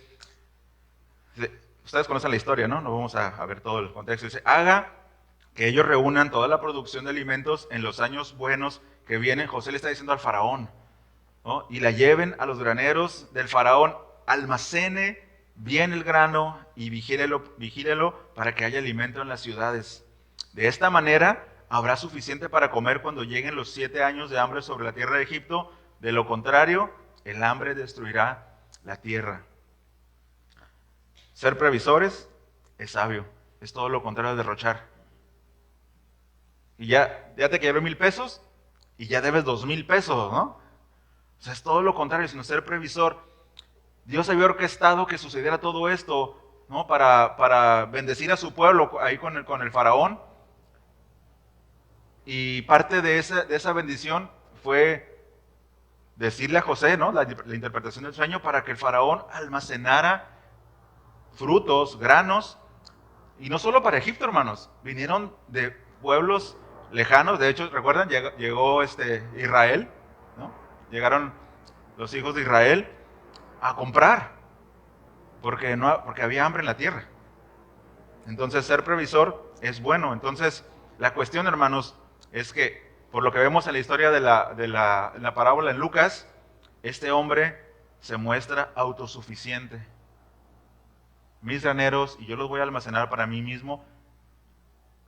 [SPEAKER 1] Ustedes conocen la historia, ¿no? No vamos a ver todo el contexto. Dice, haga que ellos reúnan toda la producción de alimentos en los años buenos que vienen. José le está diciendo al faraón, ¿no? Y la lleven a los graneros del faraón, almacene bien el grano y vigílelo para que haya alimento en las ciudades. De esta manera habrá suficiente para comer cuando lleguen los 7 años de hambre sobre la tierra de Egipto. De lo contrario, el hambre destruirá la tierra. Ser previsores es sabio, es todo lo contrario de derrochar. Y ya te quedaron 1,000 pesos y ya debes 2,000 pesos, ¿no? O sea, es todo lo contrario, sino ser previsor. Dios había orquestado que sucediera todo esto, ¿no? Para bendecir a su pueblo ahí con el faraón. Y parte de esa bendición fue decirle a José, ¿no? La interpretación del sueño para que el faraón almacenara frutos, granos, y no solo para Egipto, hermanos, vinieron de pueblos lejanos. De hecho, ¿recuerdan? Llegó Israel, ¿no? Llegaron los hijos de Israel a comprar, porque había hambre en la tierra. Entonces, ser previsor es bueno. Entonces, la cuestión, hermanos, es que, por lo que vemos en la historia en la parábola en Lucas, este hombre se muestra autosuficiente. Mis graneros, y yo los voy a almacenar para mí mismo.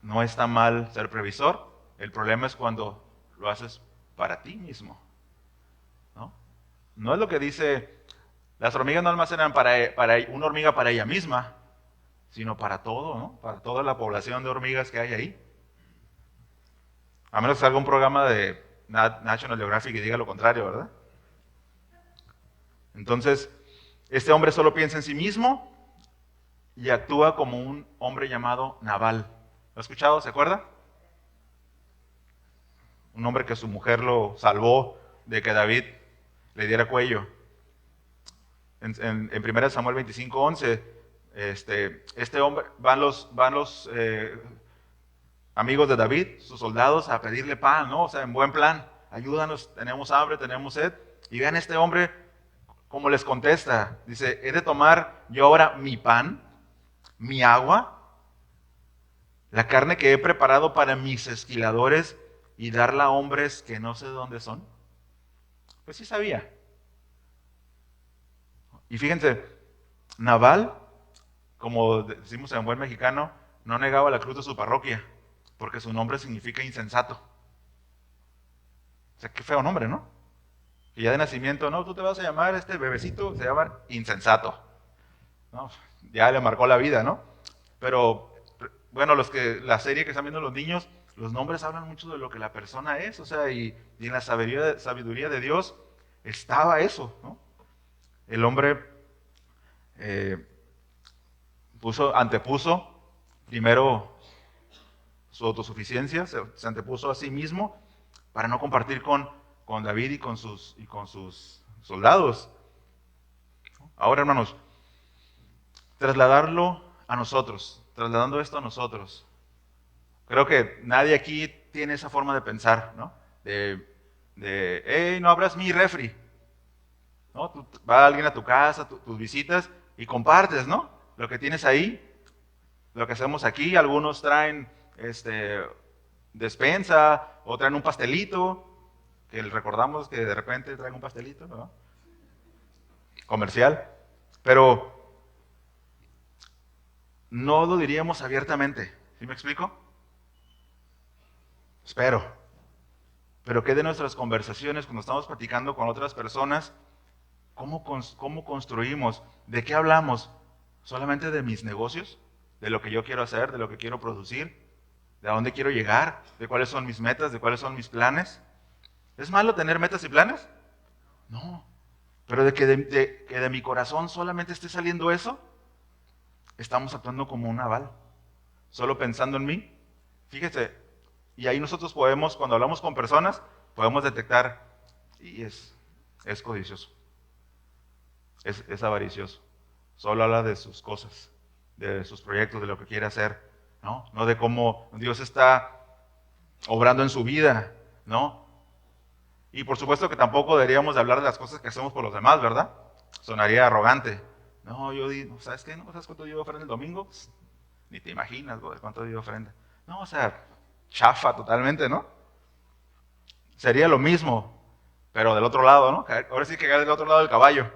[SPEAKER 1] No está mal ser previsor. El problema es cuando lo haces para ti mismo, ¿no? No es lo que dice, las hormigas no almacenan para una hormiga para ella misma, sino para todo, ¿no? Para toda la población de hormigas que hay ahí. A menos que salga un programa de National Geographic y diga lo contrario, ¿verdad? Entonces, este hombre solo piensa en sí mismo y actúa como un hombre llamado Nabal. ¿Lo ha escuchado? ¿Se acuerda? Un hombre que su mujer lo salvó de que David le diera cuello. En 1 Samuel 25:11, este hombre, van los amigos de David, sus soldados, a pedirle pan, ¿no? O sea, en buen plan, ayúdanos, tenemos hambre, tenemos sed. Y vean este hombre cómo les contesta. Dice, ¿he de tomar yo ahora mi pan, mi agua, la carne que he preparado para mis esquiladores y darla a hombres que no sé de dónde son? Pues sí sabía. Y fíjense, Nabal, como decimos en buen mexicano, no negaba la cruz de su parroquia, porque su nombre significa insensato. O sea, qué feo nombre, ¿no? Y ya de nacimiento, no, tú te vas a llamar, este bebecito se llama insensato, ¿no? Ya le marcó la vida, ¿no? Pero, bueno, la serie que están viendo los niños, los nombres hablan mucho de lo que la persona es, o sea, y en la sabiduría de Dios estaba eso, ¿no? El hombre antepuso primero su autosuficiencia, se antepuso a sí mismo para no compartir con David y con sus soldados. Ahora, hermanos, trasladarlo a nosotros, trasladando esto a nosotros. Creo que nadie aquí tiene esa forma de pensar, ¿no? Hey, no abras mi refri, ¿no? Va alguien a tu casa, tus visitas, y compartes, ¿no? Lo que tienes ahí, lo que hacemos aquí. Algunos traen despensa, o traen un pastelito, que recordamos que de repente traen un pastelito, ¿no? Comercial. Pero no lo diríamos abiertamente. ¿Sí me explico? Espero. Pero ¿qué de nuestras conversaciones cuando estamos platicando con otras personas? ¿Cómo construimos? ¿De qué hablamos? ¿Solamente de mis negocios? ¿De lo que yo quiero hacer? ¿De lo que quiero producir? ¿De a dónde quiero llegar? ¿De cuáles son mis metas? ¿De cuáles son mis planes? ¿Es malo tener metas y planes? No. Pero que de mi corazón solamente esté saliendo eso, estamos actuando como un aval. Solo pensando en mí. Fíjese, y ahí nosotros podemos, cuando hablamos con personas, podemos detectar, y es codicioso, es avaricioso. Solo habla de sus cosas, de sus proyectos, de lo que quiere hacer, ¿no? No de cómo Dios está obrando en su vida, ¿no? Y por supuesto que tampoco deberíamos de hablar de las cosas que hacemos por los demás, ¿verdad? Sonaría arrogante. No, yo digo, ¿sabes qué? ¿No sabes cuánto dio ofrenda el domingo? Ni te imaginas, güey, cuánto dio ofrenda. No, o sea, chafa totalmente, ¿no? Sería lo mismo, pero del otro lado, ¿no? Ahora sí que caer del otro lado del caballo.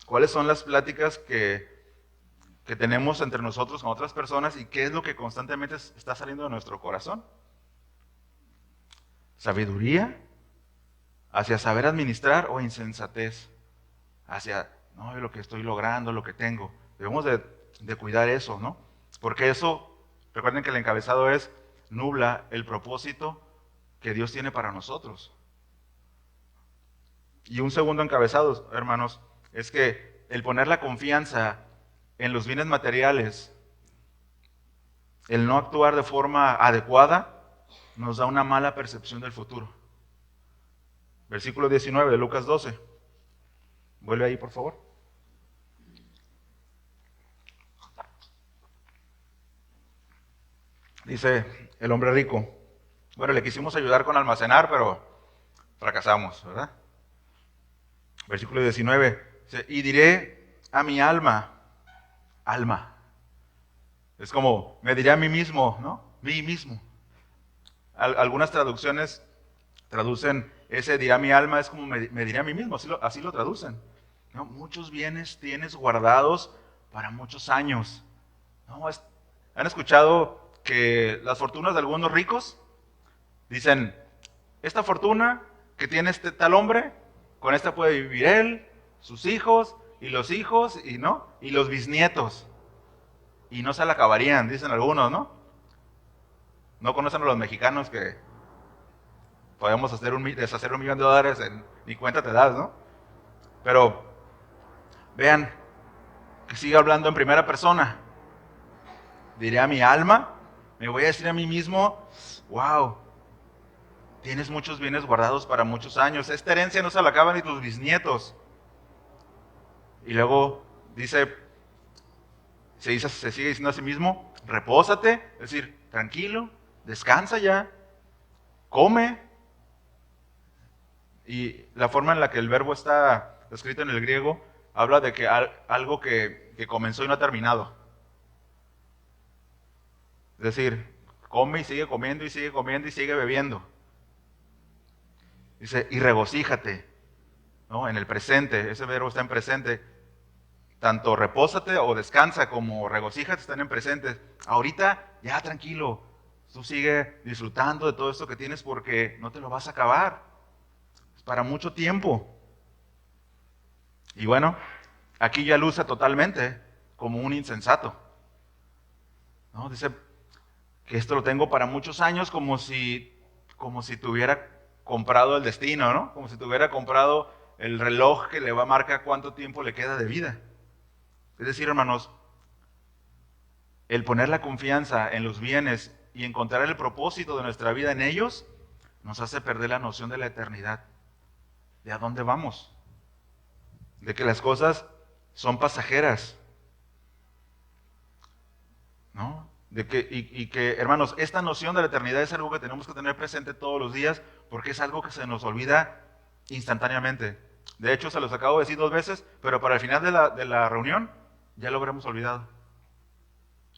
[SPEAKER 1] ¿Cuáles son las pláticas que tenemos entre nosotros con otras personas y qué es lo que constantemente está saliendo de nuestro corazón? ¿Sabiduría? ¿Hacia saber administrar o insensatez? Hacia, no, lo que estoy logrando, lo que tengo. Debemos de cuidar eso, ¿no? Porque eso, recuerden que el encabezado es, nubla el propósito que Dios tiene para nosotros. Y un segundo encabezado, hermanos, es que el poner la confianza en los bienes materiales, el no actuar de forma adecuada, nos da una mala percepción del futuro. Versículo 19 de Lucas 12. Vuelve ahí, por favor. Dice el hombre rico. Bueno, le quisimos ayudar con almacenar, pero fracasamos, ¿verdad? Versículo 19. Dice, y diré a mi alma. Es como, me diré a mí mismo, ¿no? Mí mismo. Algunas traducciones traducen ese dirá mi alma, es como me diré a mí mismo, así lo traducen. ¿No? Muchos bienes tienes guardados para muchos años. ¿No? ¿Han escuchado que las fortunas de algunos ricos dicen, esta fortuna que tiene este tal hombre, con esta puede vivir él, sus hijos, y los hijos, y no, y los bisnietos? Y no se la acabarían, dicen algunos, ¿no? No conocen a los mexicanos que podemos deshacer $1,000,000 ni cuenta te das, ¿no? Pero vean que sigue hablando en primera persona. Diré a mi alma, me voy a decir a mí mismo, wow, tienes muchos bienes guardados para muchos años. Esta herencia no se la acaban ni tus bisnietos. Y luego se sigue diciendo a sí mismo, repósate, es decir, tranquilo, descansa ya, come. Y la forma en la que el verbo está escrito en el griego habla de que algo que comenzó y no ha terminado. Es decir, come y sigue comiendo y sigue comiendo y sigue bebiendo. Dice, y regocíjate, ¿no? En el presente, ese verbo está en presente. Tanto repósate o descansa como regocíjate están en presente. Ahorita, ya tranquilo, tú sigue disfrutando de todo esto que tienes porque no te lo vas a acabar. Es para mucho tiempo. Y bueno, aquí ya luce totalmente como un insensato, ¿no? Dice que esto lo tengo para muchos años como si tuviera comprado el destino, ¿no? Como si tuviera comprado el reloj que le va a marcar cuánto tiempo le queda de vida. Es decir, hermanos, el poner la confianza en los bienes y encontrar el propósito de nuestra vida en ellos, nos hace perder la noción de la eternidad, de a dónde vamos, de que las cosas son pasajeras, ¿no? Hermanos, esta noción de la eternidad es algo que tenemos que tener presente todos los días porque es algo que se nos olvida instantáneamente. De hecho, se los acabo de decir 2 veces, pero para el final de la reunión ya lo habremos olvidado.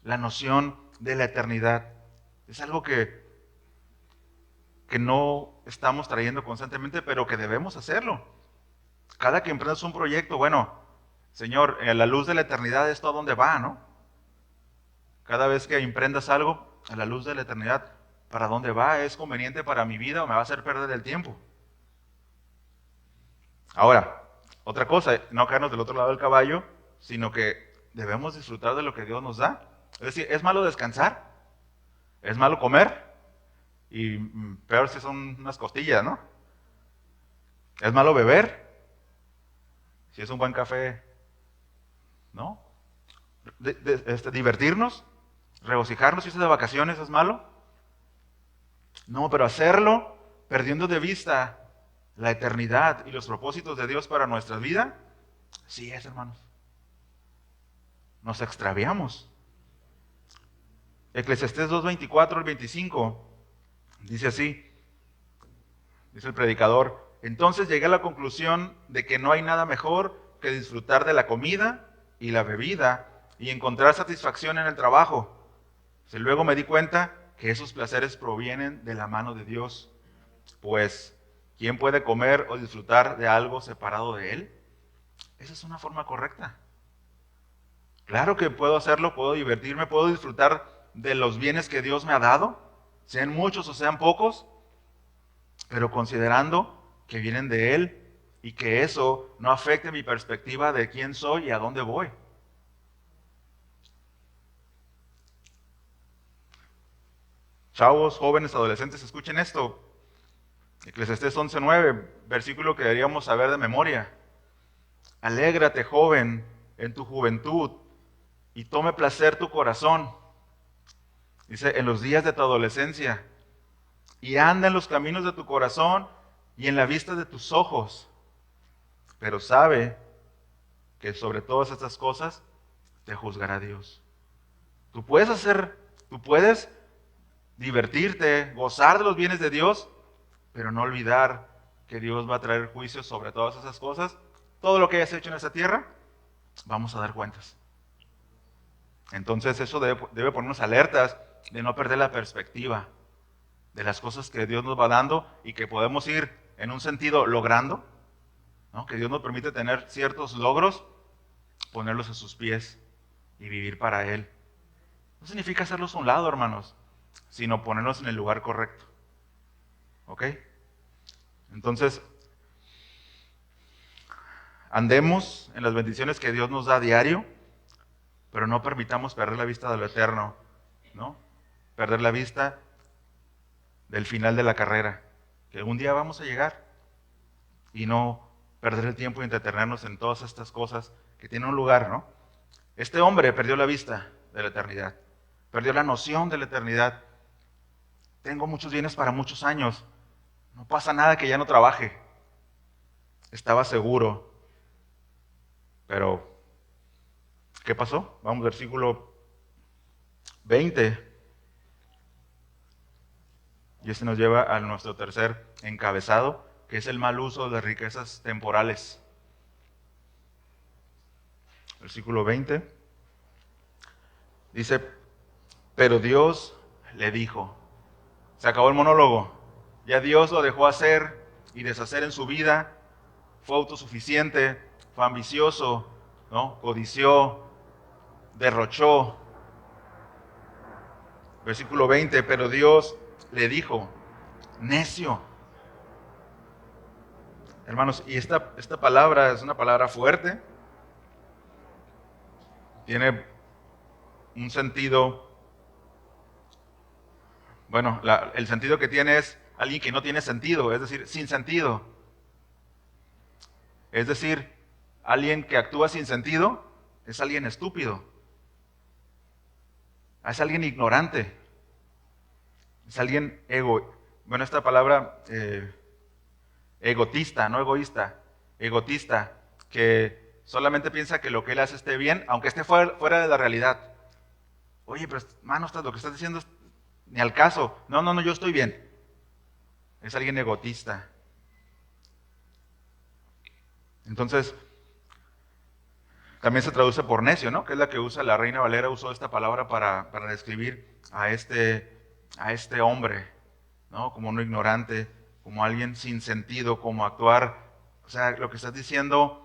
[SPEAKER 1] La noción de la eternidad es algo que no estamos trayendo constantemente, pero que debemos hacerlo. Cada que emprendas un proyecto, bueno, Señor, a la luz de la eternidad, ¿esto a dónde va, no? Cada vez que emprendas algo, a la luz de la eternidad, ¿para dónde va? ¿Es conveniente para mi vida o me va a hacer perder el tiempo? Ahora, otra cosa, no quedarnos del otro lado del caballo, sino que debemos disfrutar de lo que Dios nos da. Es decir, ¿es malo descansar? ¿Es malo comer? Y peor si son unas costillas, ¿no? ¿Es malo beber? Si es un buen café, ¿no? Divertirnos, regocijarnos, si es de vacaciones, ¿es malo? No, pero hacerlo perdiendo de vista la eternidad y los propósitos de Dios para nuestra vida, sí es, hermanos. Nos extraviamos. Eclesiastés 2:24 al 25 dice así, dice el predicador: entonces llegué a la conclusión de que no hay nada mejor que disfrutar de la comida y la bebida y encontrar satisfacción en el trabajo. Luego me di cuenta que esos placeres provienen de la mano de Dios, pues ¿quién puede comer o disfrutar de algo separado de Él? Esa es una forma correcta. Claro que puedo hacerlo, puedo divertirme, puedo disfrutar de los bienes que Dios me ha dado, sean muchos o sean pocos, pero considerando que vienen de Él y que eso no afecte mi perspectiva de quién soy y a dónde voy. Chavos, jóvenes, adolescentes, escuchen esto. Eclesiastés 11:9, versículo que deberíamos saber de memoria. Alégrate, joven, en tu juventud, y tome placer tu corazón. Dice, en los días de tu adolescencia, y anda en los caminos de tu corazón y en la vista de tus ojos. Pero sabe que sobre todas estas cosas te juzgará Dios. Tú puedes divertirte, gozar de los bienes de Dios, pero no olvidar que Dios va a traer juicio sobre todas esas cosas. Todo lo que hayas hecho en esta tierra, vamos a dar cuentas. Entonces eso debe ponernos alertas de no perder la perspectiva de las cosas que Dios nos va dando y que podemos ir en un sentido logrando, ¿no? Que Dios nos permite tener ciertos logros, ponerlos a sus pies y vivir para Él. No significa hacerlos a un lado, hermanos, sino ponernos en el lugar correcto. ¿Ok? Entonces, andemos en las bendiciones que Dios nos da a diario, pero no permitamos perder la vista de lo eterno, ¿no? Perder la vista del final de la carrera, que un día vamos a llegar, y no perder el tiempo y entretenernos en todas estas cosas que tienen un lugar, ¿no? Este hombre perdió la vista de la eternidad, perdió la noción de la eternidad. Tengo muchos bienes para muchos años, no pasa nada que ya no trabaje. Estaba seguro, pero ¿qué pasó? Vamos, versículo 20. Y este nos lleva a nuestro tercer encabezado, que es el mal uso de las riquezas temporales. Versículo 20. Dice, pero Dios le dijo. Se acabó el monólogo. Ya Dios lo dejó hacer y deshacer en su vida. Fue autosuficiente, fue ambicioso, ¿no? Codició, derrochó. Versículo 20, pero Dios le dijo, necio. Hermanos, y esta palabra es una palabra fuerte. Tiene un sentido, bueno, el sentido que tiene es alguien que no tiene sentido, es decir, sin sentido. Es decir, alguien que actúa sin sentido es alguien estúpido. Es alguien ignorante. Es alguien bueno, esta palabra egotista, no egoísta, egotista, que solamente piensa que lo que él hace esté bien, aunque esté fuera de la realidad. Oye, pero hermano, lo que estás diciendo es ni al caso. No, no, no, yo estoy bien. Es alguien egotista. Entonces, también se traduce por necio, ¿no? Que es la que usa la Reina Valera, usó esta palabra para describir a este hombre, ¿no? Como un ignorante, como alguien sin sentido, como actuar. O sea, lo que estás diciendo,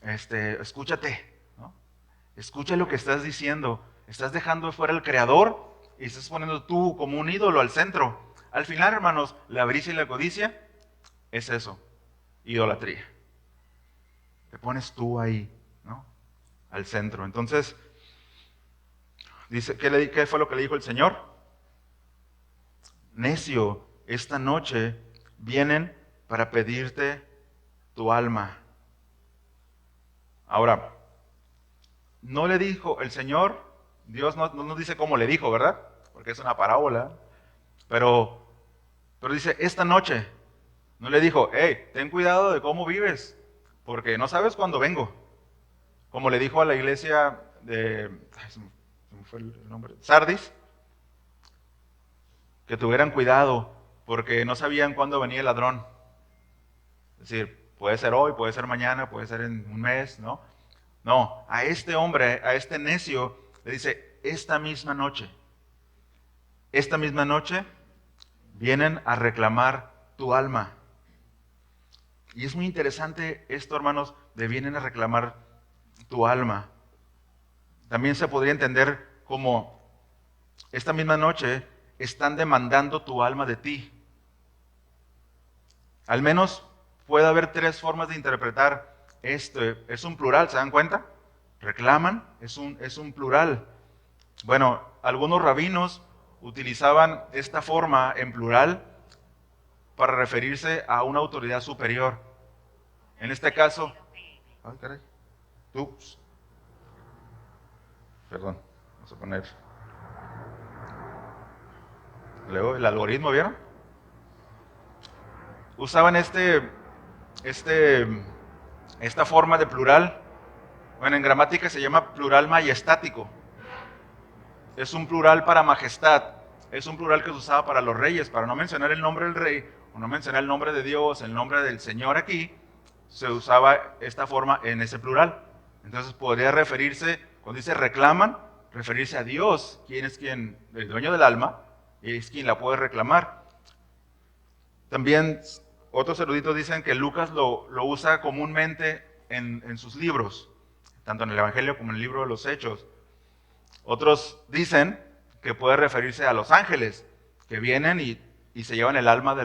[SPEAKER 1] escúchate, ¿no? Escucha lo que estás diciendo. Estás dejando fuera al Creador y estás poniendo tú como un ídolo al centro. Al final, hermanos, la avaricia y la codicia es eso, idolatría. Te pones tú ahí, ¿no? Al centro. Entonces, dice, ¿qué fue lo que le dijo el Señor? Necio, esta noche vienen para pedirte tu alma. Ahora, no le dijo el Señor, Dios no nos dice cómo le dijo, ¿verdad? Porque es una parábola. Pero dice, esta noche. No le dijo, hey, ten cuidado de cómo vives, porque no sabes cuándo vengo. Como le dijo a la iglesia de, se me fue el nombre, Sardis, que tuvieran cuidado, porque no sabían cuándo venía el ladrón. Es decir, puede ser hoy, puede ser mañana, puede ser en un mes, ¿no? No, a este hombre, a este necio, le dice, esta misma noche vienen a reclamar tu alma. Y es muy interesante esto, hermanos, de vienen a reclamar tu alma. También se podría entender como esta misma noche están demandando tu alma de ti. Al menos puede haber tres formas de interpretar esto. Es un plural, ¿se dan cuenta? Reclaman, es un plural. Bueno, algunos rabinos utilizaban esta forma en plural para referirse a una autoridad superior. En este caso, ay, caray, ups, perdón, vamos a poner, luego el algoritmo, ¿vieron? Usaban esta forma de plural. Bueno, en gramática se llama plural majestático. Es un plural para majestad. Es un plural que se usaba para los reyes, para no mencionar el nombre del rey, o no mencionar el nombre de Dios, el nombre del Señor aquí, se usaba esta forma en ese plural. Entonces podría referirse, cuando dice reclaman, referirse a Dios, quien es el dueño del alma, y es quien la puede reclamar. También otros eruditos dicen que Lucas lo usa comúnmente en sus libros, tanto en el Evangelio como en el libro de los Hechos. Otros dicen que puede referirse a los ángeles, que vienen y se llevan el alma de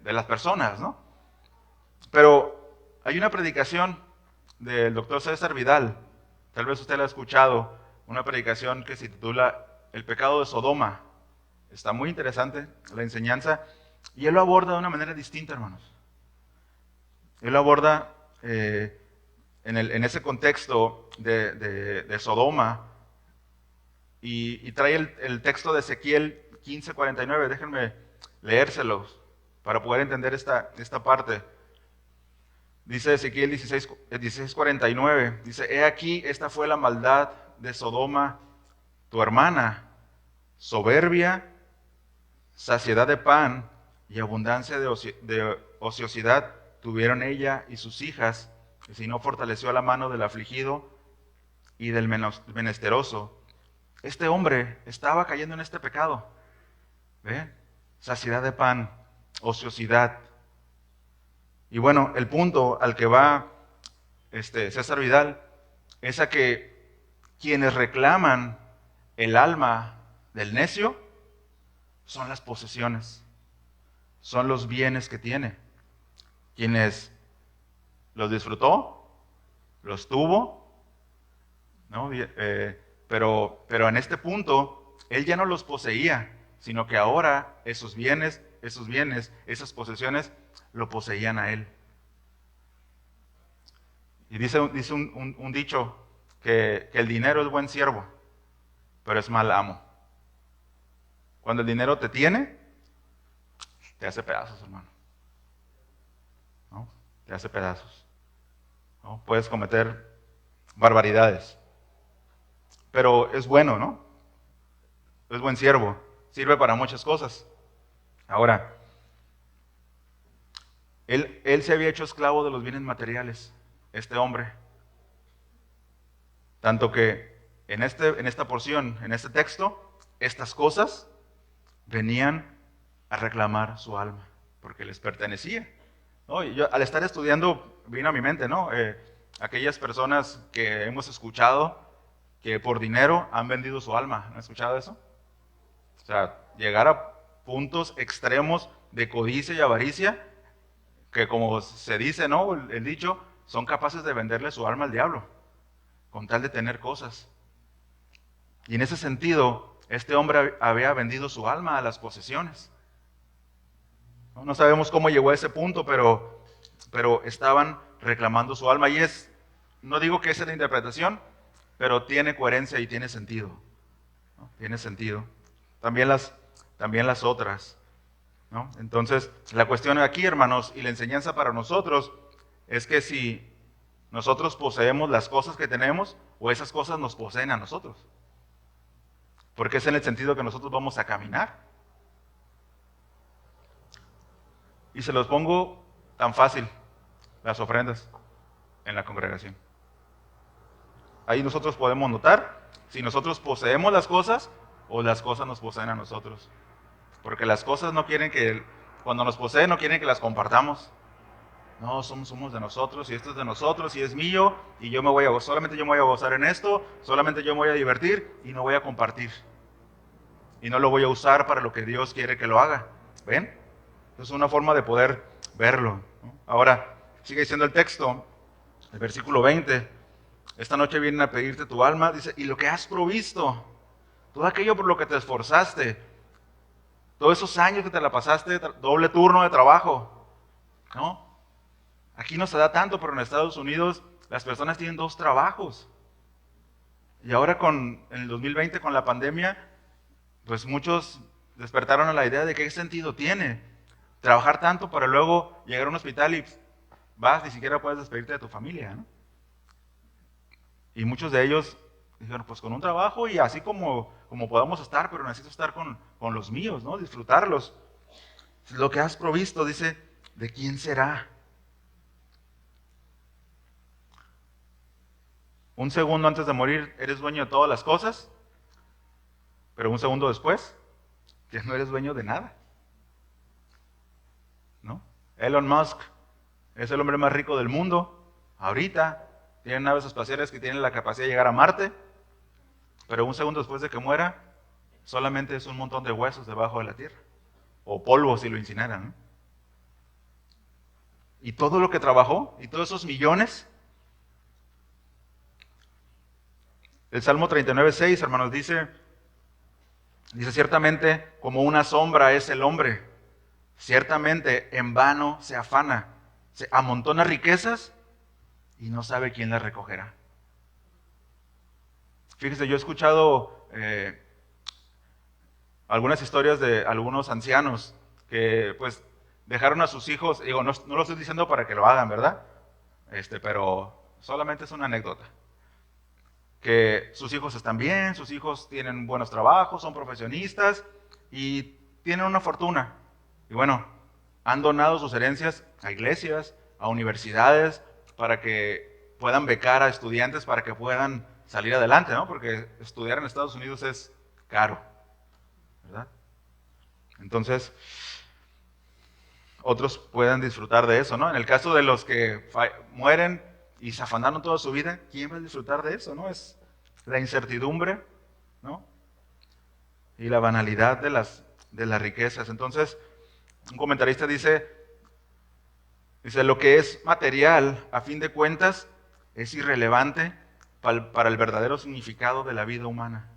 [SPEAKER 1] las personas, ¿no? Pero hay una predicación del doctor César Vidal, tal vez usted la ha escuchado, una predicación que se titula El pecado de Sodoma. Está muy interesante la enseñanza y él lo aborda de una manera distinta, hermanos. Él lo aborda en ese contexto de Sodoma y trae el texto de Ezequiel 15:49. Déjenme leérselos para poder entender esta parte. Dice Ezequiel 16:49, dice, he aquí, esta fue la maldad de Sodoma, tu hermana, soberbia, saciedad de pan y abundancia de ociosidad tuvieron ella y sus hijas, y si no fortaleció la mano del afligido y del menesteroso. Este hombre estaba cayendo en este pecado. ¿Ve? Saciedad de pan, ociosidad. Y bueno, el punto al que va César Vidal es a que quienes reclaman el alma del necio son las posesiones, son los bienes que tiene. Quienes los disfrutó, los tuvo, ¿no? Pero en este punto, él ya no los poseía, sino que ahora esos bienes, esas posesiones, lo poseían a él. Y dice un dicho que el dinero es buen siervo. pero es mal amo. Cuando el dinero te tiene, te hace pedazos, hermano. ¿No? Te hace pedazos. ¿No? Puedes cometer barbaridades. Pero es bueno, ¿no? Es buen siervo. Sirve para muchas cosas. Ahora, él se había hecho esclavo de los bienes materiales, este hombre. Tanto que en esta porción, en este texto, estas cosas venían a reclamar su alma, porque les pertenecía. ¿No? Y yo, al estar estudiando, vino a mi mente, ¿no? Aquellas personas que hemos escuchado que por dinero han vendido su alma. ¿Han escuchado eso? O sea, llegar a puntos extremos de codicia y avaricia, que como se dice, ¿no? El dicho, son capaces de venderle su alma al diablo, con tal de tener cosas. Y en ese sentido, este hombre había vendido su alma a las posesiones. No sabemos cómo llegó a ese punto, pero estaban reclamando su alma. Y no digo que esa es la interpretación, pero tiene coherencia y tiene sentido. ¿No? Tiene sentido. También las otras. ¿No? Entonces, la cuestión aquí, hermanos, y la enseñanza para nosotros, es que si nosotros poseemos las cosas que tenemos, o esas cosas nos poseen a nosotros. Porque es en el sentido que nosotros vamos a caminar. Y se los pongo tan fácil, las ofrendas en la congregación. Ahí nosotros podemos notar si nosotros poseemos las cosas o las cosas nos poseen a nosotros. Porque las cosas no quieren cuando nos poseen, no quieren que las compartamos. No, somos de nosotros y esto es de nosotros y es mío y solamente yo me voy a gozar en esto, solamente yo me voy a divertir y no voy a compartir. Y no lo voy a usar para lo que Dios quiere que lo haga. ¿Ven? Es una forma de poder verlo, ¿no? Ahora, sigue diciendo el texto, el versículo 20. Esta noche vienen a pedirte tu alma, dice, y lo que has provisto, todo aquello por lo que te esforzaste, todos esos años que te la pasaste, doble turno de trabajo, ¿no? Aquí no se da tanto, pero en Estados Unidos las personas tienen 2 trabajos. Y ahora en el 2020, con la pandemia, pues muchos despertaron a la idea de qué sentido tiene trabajar tanto para luego llegar a un hospital y vas, ni siquiera puedes despedirte de tu familia, ¿no? Y muchos de ellos dijeron, pues con un trabajo y así como podamos estar, pero necesito estar con los míos, ¿no? Disfrutarlos. Lo que has provisto, dice, ¿de quién será? Un segundo antes de morir eres dueño de todas las cosas, pero un segundo después ya no eres dueño de nada, ¿no? Elon Musk es el hombre más rico del mundo, ahorita tiene naves espaciales que tienen la capacidad de llegar a Marte, pero un segundo después de que muera, solamente es un montón de huesos debajo de la tierra, o polvo si lo incineran, ¿no? Y todo lo que trabajó, y todos esos millones. El Salmo 39:6, hermanos, dice, ciertamente como una sombra es el hombre, ciertamente en vano se afana, se amontona riquezas y no sabe quién las recogerá. Fíjese, yo he escuchado algunas historias de algunos ancianos que pues dejaron a sus hijos, digo, no lo estoy diciendo para que lo hagan, ¿verdad? Pero solamente es una anécdota. Que sus hijos están bien, sus hijos tienen buenos trabajos, son profesionistas y tienen una fortuna. Y bueno, han donado sus herencias a iglesias, a universidades, para que puedan becar a estudiantes, para que puedan salir adelante, ¿no? Porque estudiar en Estados Unidos es caro, ¿verdad? Entonces, otros puedan disfrutar de eso, ¿no? En el caso de los que mueren y se afanaron toda su vida, ¿quién va a disfrutar de eso, no? Es la incertidumbre, ¿no? Y la banalidad de las riquezas. Entonces, un comentarista dice, lo que es material, a fin de cuentas, es irrelevante para el verdadero significado de la vida humana.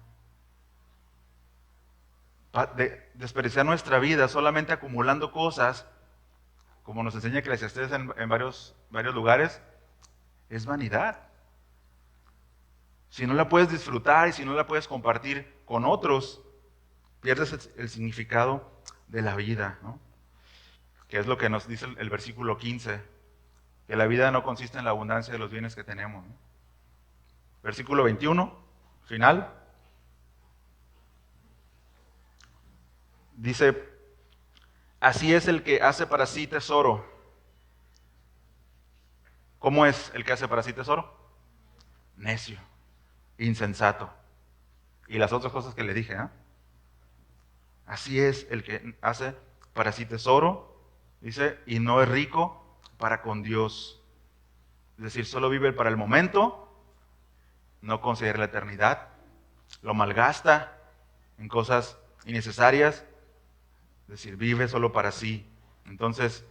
[SPEAKER 1] Desperdiciar nuestra vida solamente acumulando cosas, como nos enseña Eclesiastés en varios lugares, es vanidad. Si no la puedes disfrutar y si no la puedes compartir con otros, pierdes el significado de la vida, ¿no? Que es lo que nos dice el versículo 15, que la vida no consiste en la abundancia de los bienes que tenemos, ¿no? Versículo 21, final. Dice, así es el que hace para sí tesoro. ¿Cómo es el que hace para sí tesoro? Necio, insensato. Y las otras cosas que le dije, ¿eh? Así es el que hace para sí tesoro, dice, y no es rico para con Dios. Es decir, solo vive para el momento, no considera la eternidad, lo malgasta en cosas innecesarias, es decir, vive solo para sí. Entonces,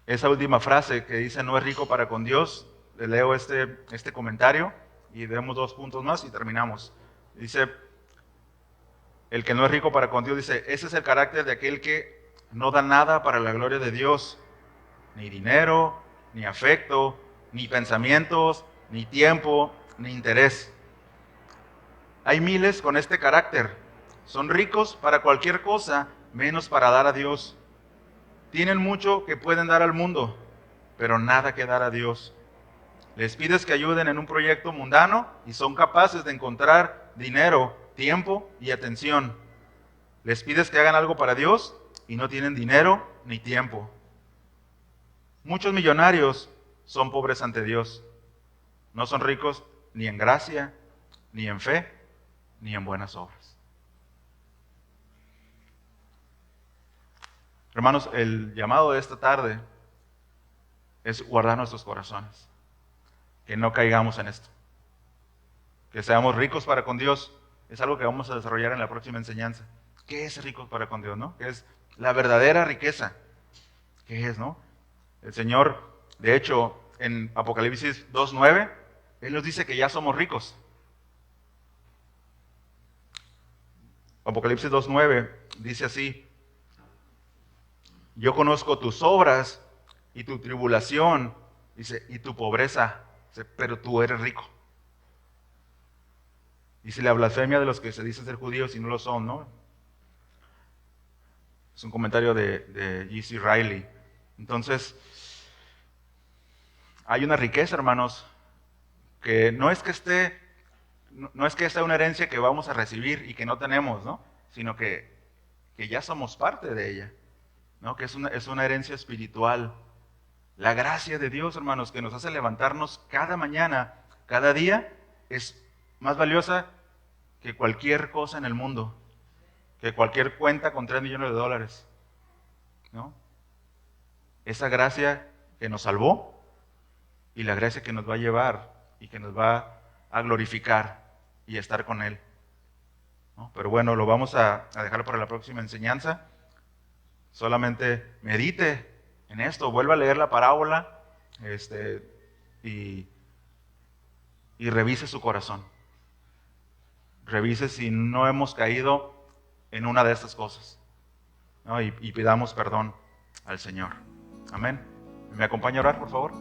[SPEAKER 1] esa última frase que dice no es rico para con Dios, le leo este comentario y demos 2 puntos más y terminamos. Dice, el que no es rico para con Dios, dice, ese es el carácter de aquel que no da nada para la gloria de Dios, ni dinero, ni afecto, ni pensamientos, ni tiempo, ni interés. Hay miles con este carácter. Son ricos para cualquier cosa, menos para dar a Dios. Tienen mucho que pueden dar al mundo, pero nada que dar a Dios. Les pides que ayuden en un proyecto mundano y son capaces de encontrar dinero, tiempo y atención. Les pides que hagan algo para Dios y no tienen dinero ni tiempo. Muchos millonarios son pobres ante Dios. No son ricos ni en gracia, ni en fe, ni en buenas obras. Hermanos, el llamado de esta tarde es guardar nuestros corazones. Que no caigamos en esto. Que seamos ricos para con Dios. Es algo que vamos a desarrollar en la próxima enseñanza. ¿Qué es ricos para con Dios, no? ¿Qué es la verdadera riqueza? ¿Qué es, no? El Señor, de hecho, en Apocalipsis 2:9, Él nos dice que ya somos ricos. Apocalipsis 2:9 dice así, yo conozco tus obras y tu tribulación, dice, y tu pobreza, dice, pero tú eres rico. Dice la blasfemia de los que se dicen ser judíos y no lo son, ¿no? Es un comentario de G.C. Riley. Entonces, hay una riqueza, hermanos, que no es que sea una herencia que vamos a recibir y que no tenemos, ¿no? Sino que ya somos parte de ella, ¿no? Que es una herencia espiritual. La gracia de Dios, hermanos, que nos hace levantarnos cada mañana, cada día, es más valiosa que cualquier cosa en el mundo, que cualquier cuenta con 3 millones de dólares, ¿no? Esa gracia que nos salvó y la gracia que nos va a llevar y que nos va a glorificar y a estar con Él, ¿no? Pero bueno, lo vamos a dejar para la próxima enseñanza. Solamente medite en esto, vuelva a leer la parábola y revise su corazón. Revise si no hemos caído en una de estas cosas, ¿no? Y pidamos perdón al Señor. Amén. ¿Me acompaña a orar, por favor?